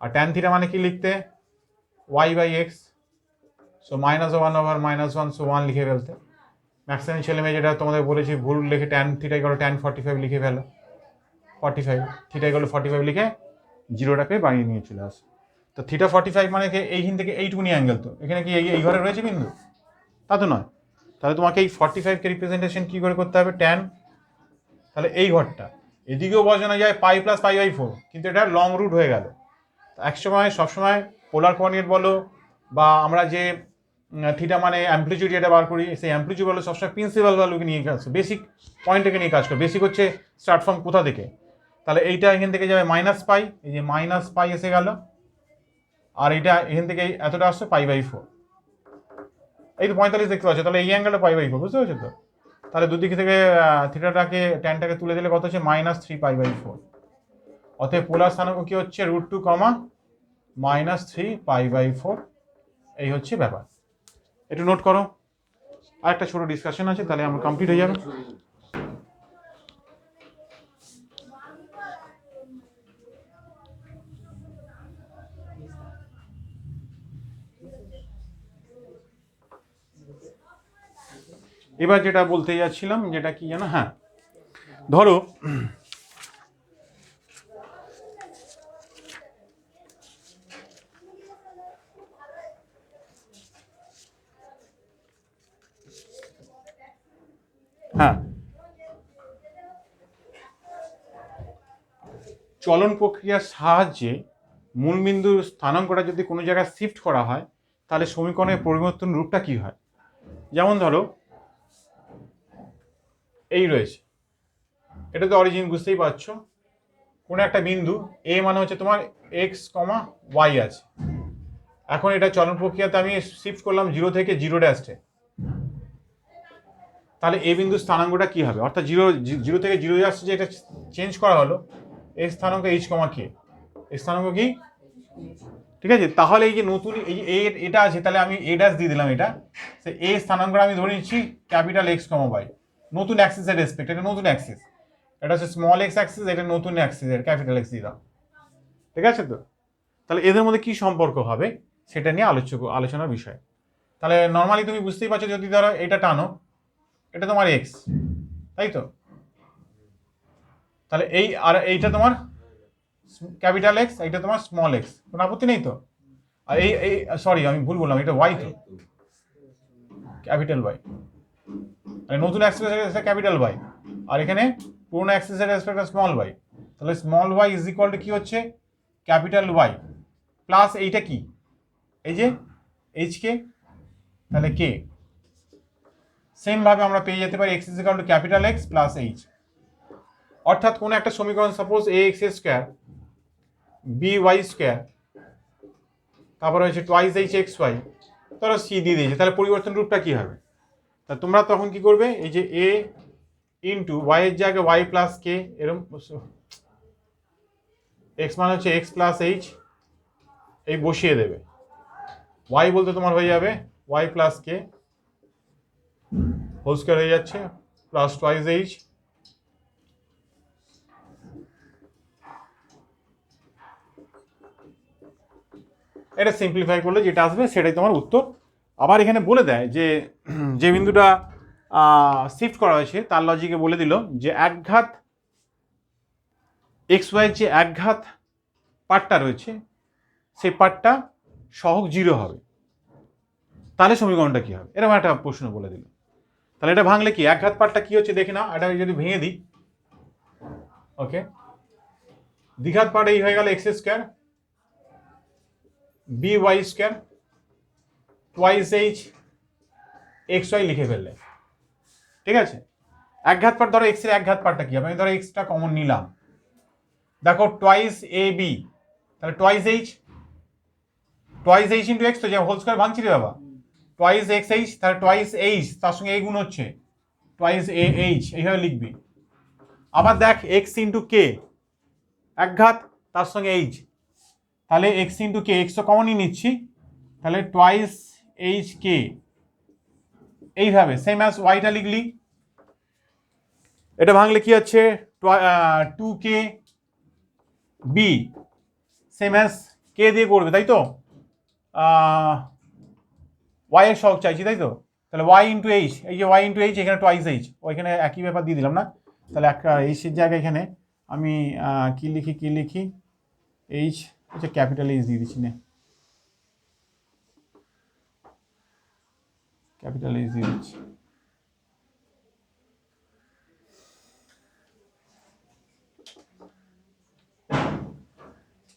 আর ট্যান থিটা মানে কি লিখতে Y by X, so -1/-1, so 1 লিখে ফেলতে। ম্যাক্সিমাম ছেলে মেয়ে যেটা তোমাদের বলেছি ভুল লিখে ট্যান থিটা গেলো ট্যান 45 লিখে ফেলো, 45 থিটা গেলো 45 লিখে জিরোটাকে বানিয়ে নিয়ে চলে আসে। তো থিটা 45 মানে এইখান থেকে এইটুকুনি অ্যাঙ্গেল, তো এখানে কি এই ঘরে রয়েছে বিন্দু, তা তো নয়। তাহলে তোমাকে এই 45কে রিপ্রেজেন্টেশন কী করে করতে হবে, ট্যান, তাহলে এই ঘরটা এদিকেও বোঝানো যায় π+π/4, কিন্তু এটা লং রুট হয়ে গেল। একসময় সবসময় পোলার কোঅর্ডিনেট বলো বা আমরা যে থিটা মানে অ্যাম্পলিটিউড যেটা বার করি, সেই অ্যাম্পলিটিউড বলো সবসময় প্রিন্সিপাল ভ্যালুকে নিয়ে কাজ, বেসিক পয়েন্টটাকে নিয়ে কাজ করে। বেসিক হচ্ছে স্টার্ট ফ্রম কোথা থেকে, তাহলে এইটা এখান থেকে যাবে -π, এই যে -π এসে গেল, আর এটা এখান থেকে এতটা আসছে π/4, এই তো 45 দেখতে পাচ্ছ, তাহলে এই অ্যাঙ্গেলটা π/4, বুঝতে পারছো তো? তাহলে দুদিক থেকে থিটাটাকে ট্যানটাকে তুলে দিলে কত হচ্ছে -3π/4। অতএব পোলার স্থানাঙ্ক কি হচ্ছে √2, -3π/4, এই হচ্ছে ব্যাপার। একটু নোট করো, আর একটা ছোট ডিসকাশন আছে, তাহলে আমরা কমপ্লিট হয়ে যাবে। এবার যেটা বলতে যাচ্ছিলাম, যেটা কি জানো, হ্যাঁ ধরো হ্যাঁ চলন প্রক্রিয়ার সাহায্যে মূলবিন্দুর স্থানাঙ্কটা যদি কোনো জায়গায় শিফট করা হয় তাহলে সমীকরণের পরিবর্তন রূপটা কি হয়। যেমন ধরো এই রয়েছে, এটা তো অরিজিন বুঝতেই পারছো, কোনো একটা বিন্দু এ মানে হচ্ছে তোমার এক্স কমা ওয়াই আছে। এখন এটা চলন প্রক্রিয়াতে আমি শিফট করলাম 0 থেকে 0', তাহলে এ বিন্দুর স্থানাঙ্কটা কি হবে, অর্থাৎ 0 থেকে 0 আসছে যে এটা চেঞ্জ করা হলো, এই স্থানাঙ্ক এইচ কমা কে, এই স্থানাঙ্ক কি, ঠিক আছে। তাহলে এই যে নতুন এই এটা আছে, তাহলে আমি এ ড্যাশ দিয়ে দিলাম, এটা সে এ স্থানাঙ্কটা আমি ধরে নিচ্ছি ক্যাপিটাল এক্স কমা ওয়াই, নতুন অ্যাক্সিসের রেসপেক্ট, এটা নতুন অ্যাক্সিস, এটা হচ্ছে স্মল এক্স অ্যাক্সিস, এটা নতুন অ্যাক্সিসের ক্যাপিটাল এক্স দিয়ে দাও, ঠিক আছে। তো তাহলে এদের মধ্যে কি সম্পর্ক হবে সেটা নিয়ে আলোচনার বিষয়। তাহলে নর্মালি তুমি বুঝতেই পারছো, যদি ধরো এটা টানো, এটা তোমার এক্স, তাই তো, তাহলে এই আর এইটা তোমার ক্যাপিটাল এক্স, এইটা তোমার স্মল এক্স, কোনো আপত্তি নেই তো। আর এই সরি আমি ভুল বললাম, এটা ওয়াই তো, ক্যাপিটাল ওয়াই, নতুন অ্যাক্সিসের ক্যাপিটাল ওয়াই, আর এখানে পুরোনো অ্যাক্সিসের রেসপেক্টে স্মল ওয়াই, তাহলে small Y is equal to কি হচ্ছে ক্যাপিটাল ওয়াই প্লাস এইটা কি, এই যে এইচ কে, তাহলে কে। সেম ভাবে আমরা পেয়ে যেতে পারি X is equal to capital X plus H, অর্থাৎ কোনো একটা সমীকরণ suppose A X square B Y square, তারপর হচ্ছে টোয়াইস এইচ এক্স ওয়াই, ধরো সি দিয়ে দিয়েছে, তাহলে পরিবর্তন রূপটা কি হবে। তা তোমরা তখন কি করবে, এই যে এ ইন্টু ওয়াই এর জায়গায় ওয়াই প্লাস কে, এরকম এক্স মানে হচ্ছে এক্স প্লাস এইচ, এই বসিয়ে দেবে, ওয়াই বলতে তোমার হয়ে যাবে ওয়াই প্লাস কে হোল স্কোয়ার হয়ে যাচ্ছে প্লাস টোয়াইস এইচ, এটা সিম্পলিফাই করলে যেটা আসবে সেটাই তোমার উত্তর। আবার এখানে বলে দেয় যে যে বিন্দুটা শিফট করা হয়েছে তার লজিকে বলে দিল যে একঘাত এক্স ওয়াইয়ের যে একঘাত পার্টটা রয়েছে সেই পার্টটা সহগ 0 হবে, তাহলে সমীকরণটা কি হবে, এরকম একটা প্রশ্ন বলে দিল। তাহলে এটা ভাঙলে কি একঘাত পার্টটা কি হচ্ছে দেখি না, এটা যদি ভেঙে দিই, ওকে, দ্বিঘাত পার্ট এই হয়ে গেল X square B Y square twice H X Y লিখে ফেললে, ঠিক আছে। একঘাত পার্ট ধরো এক্স এর একঘাত পার্টটা কি হবে, আমি ধরো এক্সটা কমন নিলাম, দেখো টোয়াইস এ বি, তাহলে টোয়াইস এইচ ইন্টু এক্স, তো যে হোল স্কোয়ার ভাঙছি রে বাবা, টোয়াইস এক্স এইচ, তাহলে টোয়াইস এইচ তার সঙ্গে এই গুণ হচ্ছে টোয়াইস এ এইচ, এইভাবে লিখবি। আবার দেখ এক্স ইন্টু কে একঘাত তার সঙ্গে এইচ, তাহলে এক্স ইন্টু কে, এক্স তো কমনই নিচ্ছি, তাহলে টোয়াইস এইচ কে, এইভাবে সেম অ্যাজ ওয়াইটা লিখলি। এটা ভাঙলে কি হচ্ছে 2k বি সেম অ্যাজ কে দিয়ে করবে, তাই তো, ওয়াই এর সহগ চাইছি, তাই তো, তাহলে ওয়াই ইন্টু এইচ, এই যে ওয়াই ইন্টু এইচ, এখানে টোয়াইস এইচ, ওইখানে একই ব্যাপার দিয়ে দিলাম না, তাহলে একটা এইচের জায়গায় এখানে আমি কি লিখি এইচ, আচ্ছা ক্যাপিটাল এইচ দিয়ে দিচ্ছি, না ক্যাপিটাল এইচ দিয়ে দিচ্ছি,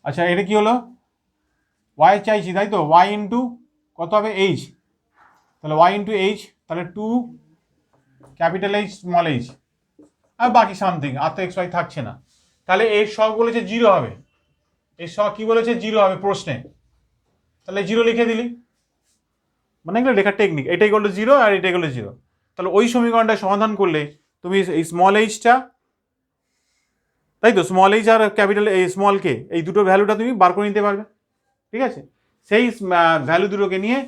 আচ্ছা এটা কি হলো, ওয়াই চাইছি তাই তো, ওয়াই ইন্টু কত হবে এইচ, তাহলে ওয়াই ইন্টু এইচ, তাহলে 2 ক্যাপিটাল এইচ স্মল এইচ, আর বাকি সামথিং, আর তো এক্স ওয়াই থাকছে না, তাহলে এর সব বলেছে 0 হবে, এর সব কি বলেছে 0 হবে প্রশ্নে, তাহলে 0 লিখে দিলি, মানে এগুলো লেখার টেকনিক, এটাই করলো 0 আর এটাই করলো 0, তাহলে ওই সমীকরণটা সমাধান করলে তুমি এই স্মল এইচটা, তাই তো, স্মল এইচ আর ক্যাপিটাল এই স্মল কে, এই দুটো ভ্যালুটা তুমি বার করে নিতে পারবে, ঠিক আছে। সেই ভ্যালু দুটোকে নিয়ে,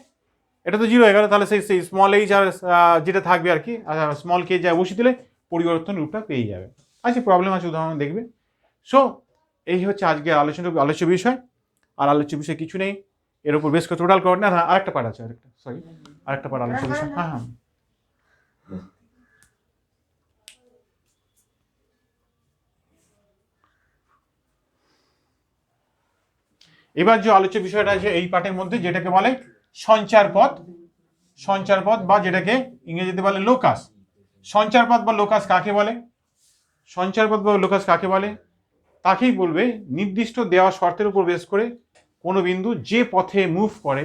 এটা তো 0 হয়ে গেল, তাহলে সেই স্মল এইচ আর যেটা থাকবে আর কি, স্মল কে যা বসিয়ে দিলে পরিবর্তন রূপটা পেয়ে যাবে। আচ্ছা প্রবলেম আছে উদাহরণ দেখবে। সো এই হচ্ছে আজকে আলোচ্য বিষয়, আর আলোচ্য বিষয় কিছু নেই, এর উপর বেশ টোটাল কোঅর্ডিনেট, আরেকটা পার্ট আছে, আরেকটা পার্ট আলোচ্য বিষয়, হ্যাঁ। এবার যে আলোচ্য বিষয়টা আছে এই পার্টের মধ্যে, যেটাকে বলে সঞ্চার পথ বা যেটাকে ইংরেজিতে বলে লোকাস। সঞ্চার পথ বা লোকাস কাকে বলে, তাকেই বলবে নির্দিষ্ট দেওয়া শর্তের উপর বেস করে কোনো বিন্দু যে পথে মুভ করে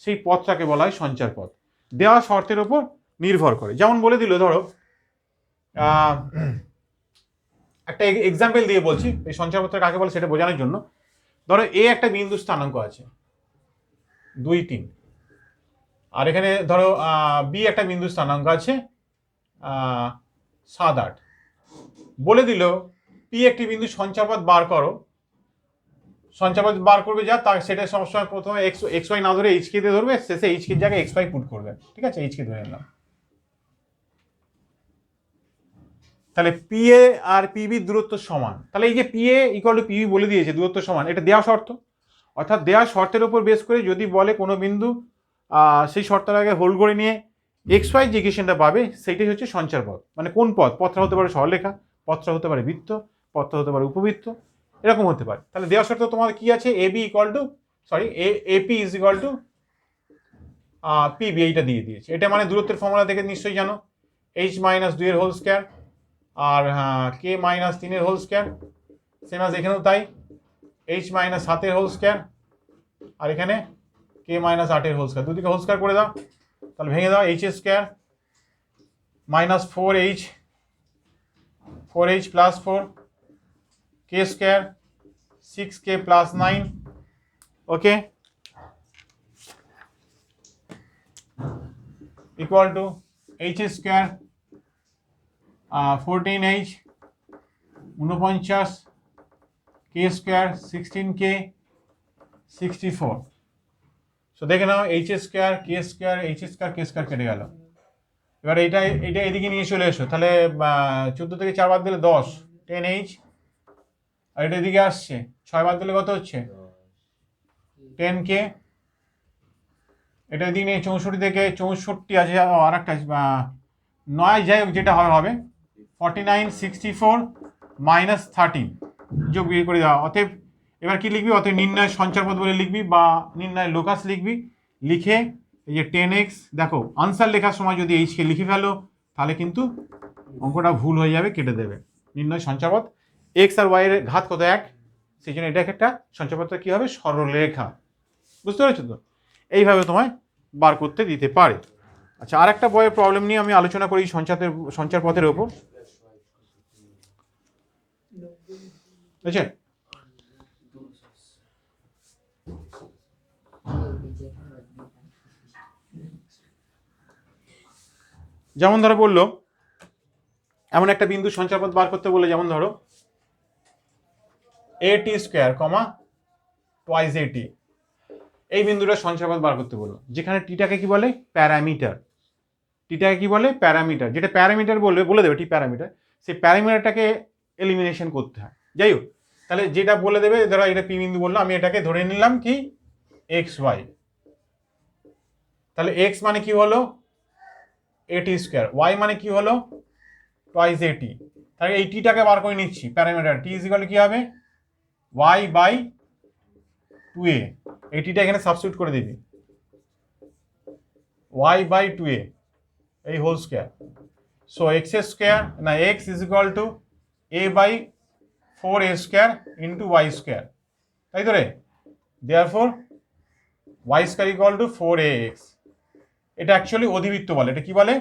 সেই পথটাকে বলা হয় সঞ্চার পথ, দেওয়া শর্তের উপর নির্ভর করে। যেমন বলে দিল, ধরো একটা এক্সাম্পল দিয়ে বলছি এই সঞ্চার পথটা কাকে বলে সেটা বোঝানোর জন্য। ধরো এ একটা বিন্দু স্থানাঙ্ক আছে 2, 3, আর এখানে ধরো বি একটা বিন্দু স্থানাঙ্ক আছে 7, 8। বলে দিল পি একটি বিন্দু সঞ্চারপথ বার করো। সঞ্চারপথ বার করবে যা তা সেটা সবসময় প্রথমে এক্স ওয়াই না ধরে এইচ কে দিয়ে ধরবে, শেষে এইচ কে জায়গায় এক্স ওয়াই পুট করবে। ঠিক আছে, এইচ কে ধরে নিলাম। তাহলে পি এ আর পিবি দূরত্ব সমান। তাহলে এই যে P A equal to PB বলে দিয়েছে দূরত্ব সমান, এটা দেওয়া শর্ত। অর্থাৎ দেওয়া শর্তের উপর বেস করে যদি বলে কোনো বিন্দু সেই শর্তের আগে হোল্ড করে নিয়ে এক্স ওয়াই যে ইকুয়েশনটা পাবে সেইটাই হচ্ছে সঞ্চার পথ। মানে কোন পথ? পথটা হতে পারে সরলরেখা, পথটা হতে পারে বৃত্ত, পথটা হতে পারে উপবৃত্ত, এরকম হতে পারে। তাহলে দেওয়া শর্ত তোমার কি আছে? AB equal to AP is equal to PB, এইটা দিয়ে দিয়েছে। এটা মানে দূরত্বের ফর্মুলা থেকে নিশ্চয়ই জানো, এইচ মাইনাস 2 এর হোল স্কোয়ার আর কে মাইনাস 3 এর হোল স্কোয়ার, সেম আজ এখানেও তাই, এইচ মাইনাস 7 এর হোল স্কোয়ার আর এখানে কে মাইনাস 8 এর হোল স্কোয়ার। দুদিকে হোল স্কোয়ার করে দাও, তাহলে ভেঙে দাও, H square minus 4h plus 4 K square 6k plus 9। Okay, equal to H square 14h 49 K square 16k 64। So দেখে নাও এইচ স্কোয়ার কে স্কোয়ার এইচ স্কোয়ার কে square কেটে গেল। এবার এটা এদিকে নিয়ে চলে এসো, তাহলে 14 থেকে 4 বাদ দিলে 10, 10h, আর এটা এদিকে আসছে 6 বাদ দিলে কত হচ্ছে? 10k। এটা এদিকে নিয়ে 64 থেকে 64 আছে আর একটা 9, যাই হোক যেটা হবে 49 64 মাইনাস 13 যোগ বিয়োগ করে দেওয়া। অতএব এবার কি লিখবি? অতএব নির্ণয় সঞ্চারপথ বলে লিখবি বা নির্ণয় লোকাস লিখবি। লিখে এই যে 10x, দেখো আনসার লেখার সময় যদি এইচকে লিখে ফেলো তাহলে কিন্তু অঙ্কটা ভুল হয়ে যাবে, কেটে দেবে। নির্ণয় সঞ্চারপথ, এক্স আর ওয়াই এর ঘাত কত? 1, সেই জন্য এটা একটা সঞ্চারপথটা কি হবে? সরলরেখা। বুঝতে পেরেছো তো? এইভাবে তোমায় বার করতে দিতে পারে। আচ্ছা, আর একটা বইয়ের প্রবলেম নিয়ে আমি আলোচনা করি সঞ্চারপথের ওপর। বুঝছেন? যেমন ধরো বললো এমন একটা বিন্দু সঞ্চারপথ বার করতে বলে, যেমন ধরো at square comma twice at, এই বিন্দুটা সঞ্চারপথ বার করতে বললো, যেখানে টিটাকে কি বলে? প্যারামিটার। টিটাকে কি বলে? প্যারামিটার। যেটা প্যারামিটার বলে দেবে টি প্যারামিটার, সেই প্যারামিটারটাকে এলিমিনেশন করতে হয়। যাই হোক, তাহলে যেটা বলে দেবে, ধরো এটা পি বিন্দু বললো, আমি এটাকে ধরে নিলাম কি এক্স ওয়াই। তাহলে এক্স মানে কি হলো? at স্কোয়ার, ওয়াই মানে কি হলো? Twice at। তাহলে এই টিটাকে বার করে নিচ্ছি, প্যারামিটার টি ইজ ইকুয়াল কি হবে? Y by 2a। এই টিটা এখানে সাবস্টিটিউট করে দিবি, ওয়াই বাই 2a এই whole square. So X square না X is equal to a by 4a square into Y square, তাই তো রে? Therefore Y square equal to 4ax। এটা অ্যাকচুয়ালি অধিবৃত্ত বলে। এটা কি বলে?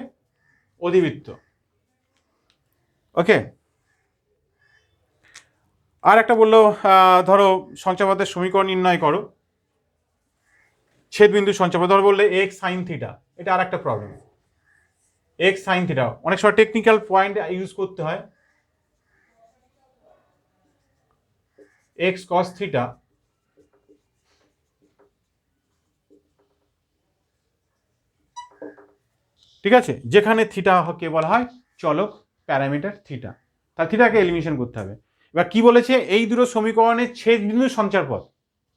অধিবৃত্ত। ওকে, আর একটা বললো ধরো সঞ্চারপথের সমীকরণ নির্ণয় করো, ছেদ বিন্দু সঞ্চারপথ। ধরো বললে এক্স সাইন থিটা, এটা আর একটা প্রবলেম। এক্স সাইন থিটা অনেক সময় টেকনিক্যাল পয়েন্ট ইউজ করতে হয়। এক্স কস থিটা ঠিক আছে, যেখানে থিটাকে বলা হয় চলক প্যারামিটার থিটা, তার থিটাকে এলিমিনেশন করতে হবে। এবার কি বলেছে? এই দুটো সমীকরণের ছেদ বিন্দু সঞ্চারপথ।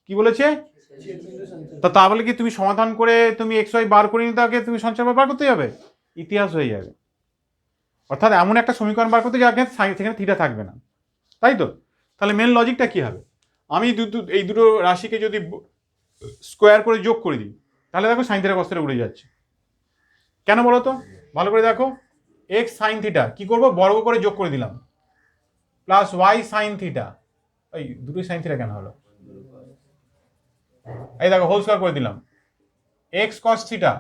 কি বলেছে? তা বলে কি তুমি সমাধান করে তুমি এক্স ওয়াই বার করে নিতে আগে তুমি সঞ্চারপথ বার করতে যাবে? ইতিহাস হয়ে যাবে। অর্থাৎ এমন একটা সমীকরণ বার করতে যাবে সেখানে থিটা থাকবে না, তাই তো? তাহলে মেন লজিকটা কি হবে? আমি এই দুটো রাশিকে যদি স্কোয়ার করে যোগ করে দিই, তাহলে দেখো সাইন থিটা কস থিটা উড়ে যাচ্ছে। কেন বলো তো? ভালো করে দেখো, এক্স সাইন থিটা কি করবো? বর্গ করে যোগ করে দিলাম, প্লাস ওয়াই সাইন থিটা এই দুটোই সাইন থিটা কেন হলো? এই দেখো হোল স্কয়ার করে দিলাম, X cos theta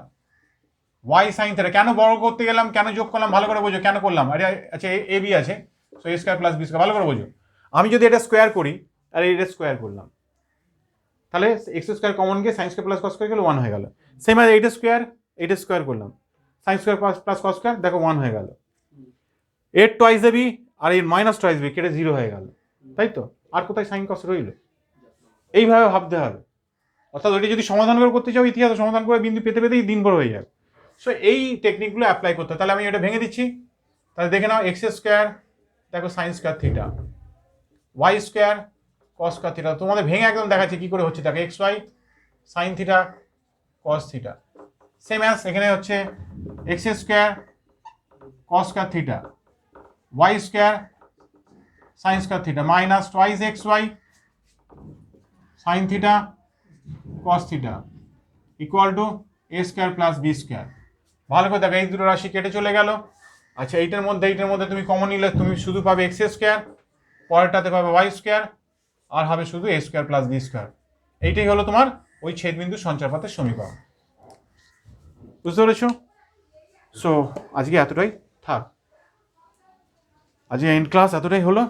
Y sine theta. কেন বড় করতে গেলাম, কেন যোগ করলাম, ভালো করে বোঝো কেন করলাম। আরে আচ্ছা এ বি আছে, সো এ স্কয়ার প্লাস বি স্কয়ার, ভালো করে বোঝো। আমি যদি এটা স্কোয়ার করি আর এটা স্কোয়ার করলাম, তাহলে এক্স স্কোয়ার কমন গিয়ে sine square plus cos square গেলে 1 হয়ে গেল। সেম আর এইটা স্কোয়ার করলাম, sine square plus cos square, দেখো 1 হয়ে গেল। এর টয়েস এ বি আর এর মাইনাস টয়েস বি কেটে 0 হয়ে গেল, তাই তো? আর কোথায় সাইন কস রইল? এইভাবে ভাবতে হবে। অর্থাৎ ওইটা যদি সমাধান করে করতে চাও, ইতিহাস সমাধান করে বিন্দু পেতে পেতেই দিন ভর হয়ে যাবে। সো এই টেকনিকগুলো অ্যাপ্লাই করতে হবে। তাহলে আমি এটা ভেঙে দিচ্ছি, তাহলে দেখে নাও এক্স স্কোয়ার দেখো sine square theta, Y square cos square theta. তোমাদের ভেঙে একদম দেখাচ্ছি কি করে হচ্ছে, দেখো X Y sine theta cos theta, same as এখানে হচ্ছে X square cos square theta, Y square sine square theta minus twice X Y sine theta cos theta equal to A square plus B square. ভালো করে দেখো এই দুটো রাশি কেটে চলে গেল। আচ্ছা এইটার মধ্যে তুমি কমন নিলে তুমি শুধু পাবে এক্স স্কোয়ার, পরেরটাতে পাবে ওয়াই স্কোয়ার, আর হবে শুধু এ স্কোয়ার প্লাস বি স্কোয়ার। এইটাই হলো তোমার ওই ছেদবিন্দু সঞ্চারপথের সমীকরণ। বুঝতে পেরেছো? সো আজকে এতটাই থাক, আজকে এন্ড ক্লাস এতটাই হলো।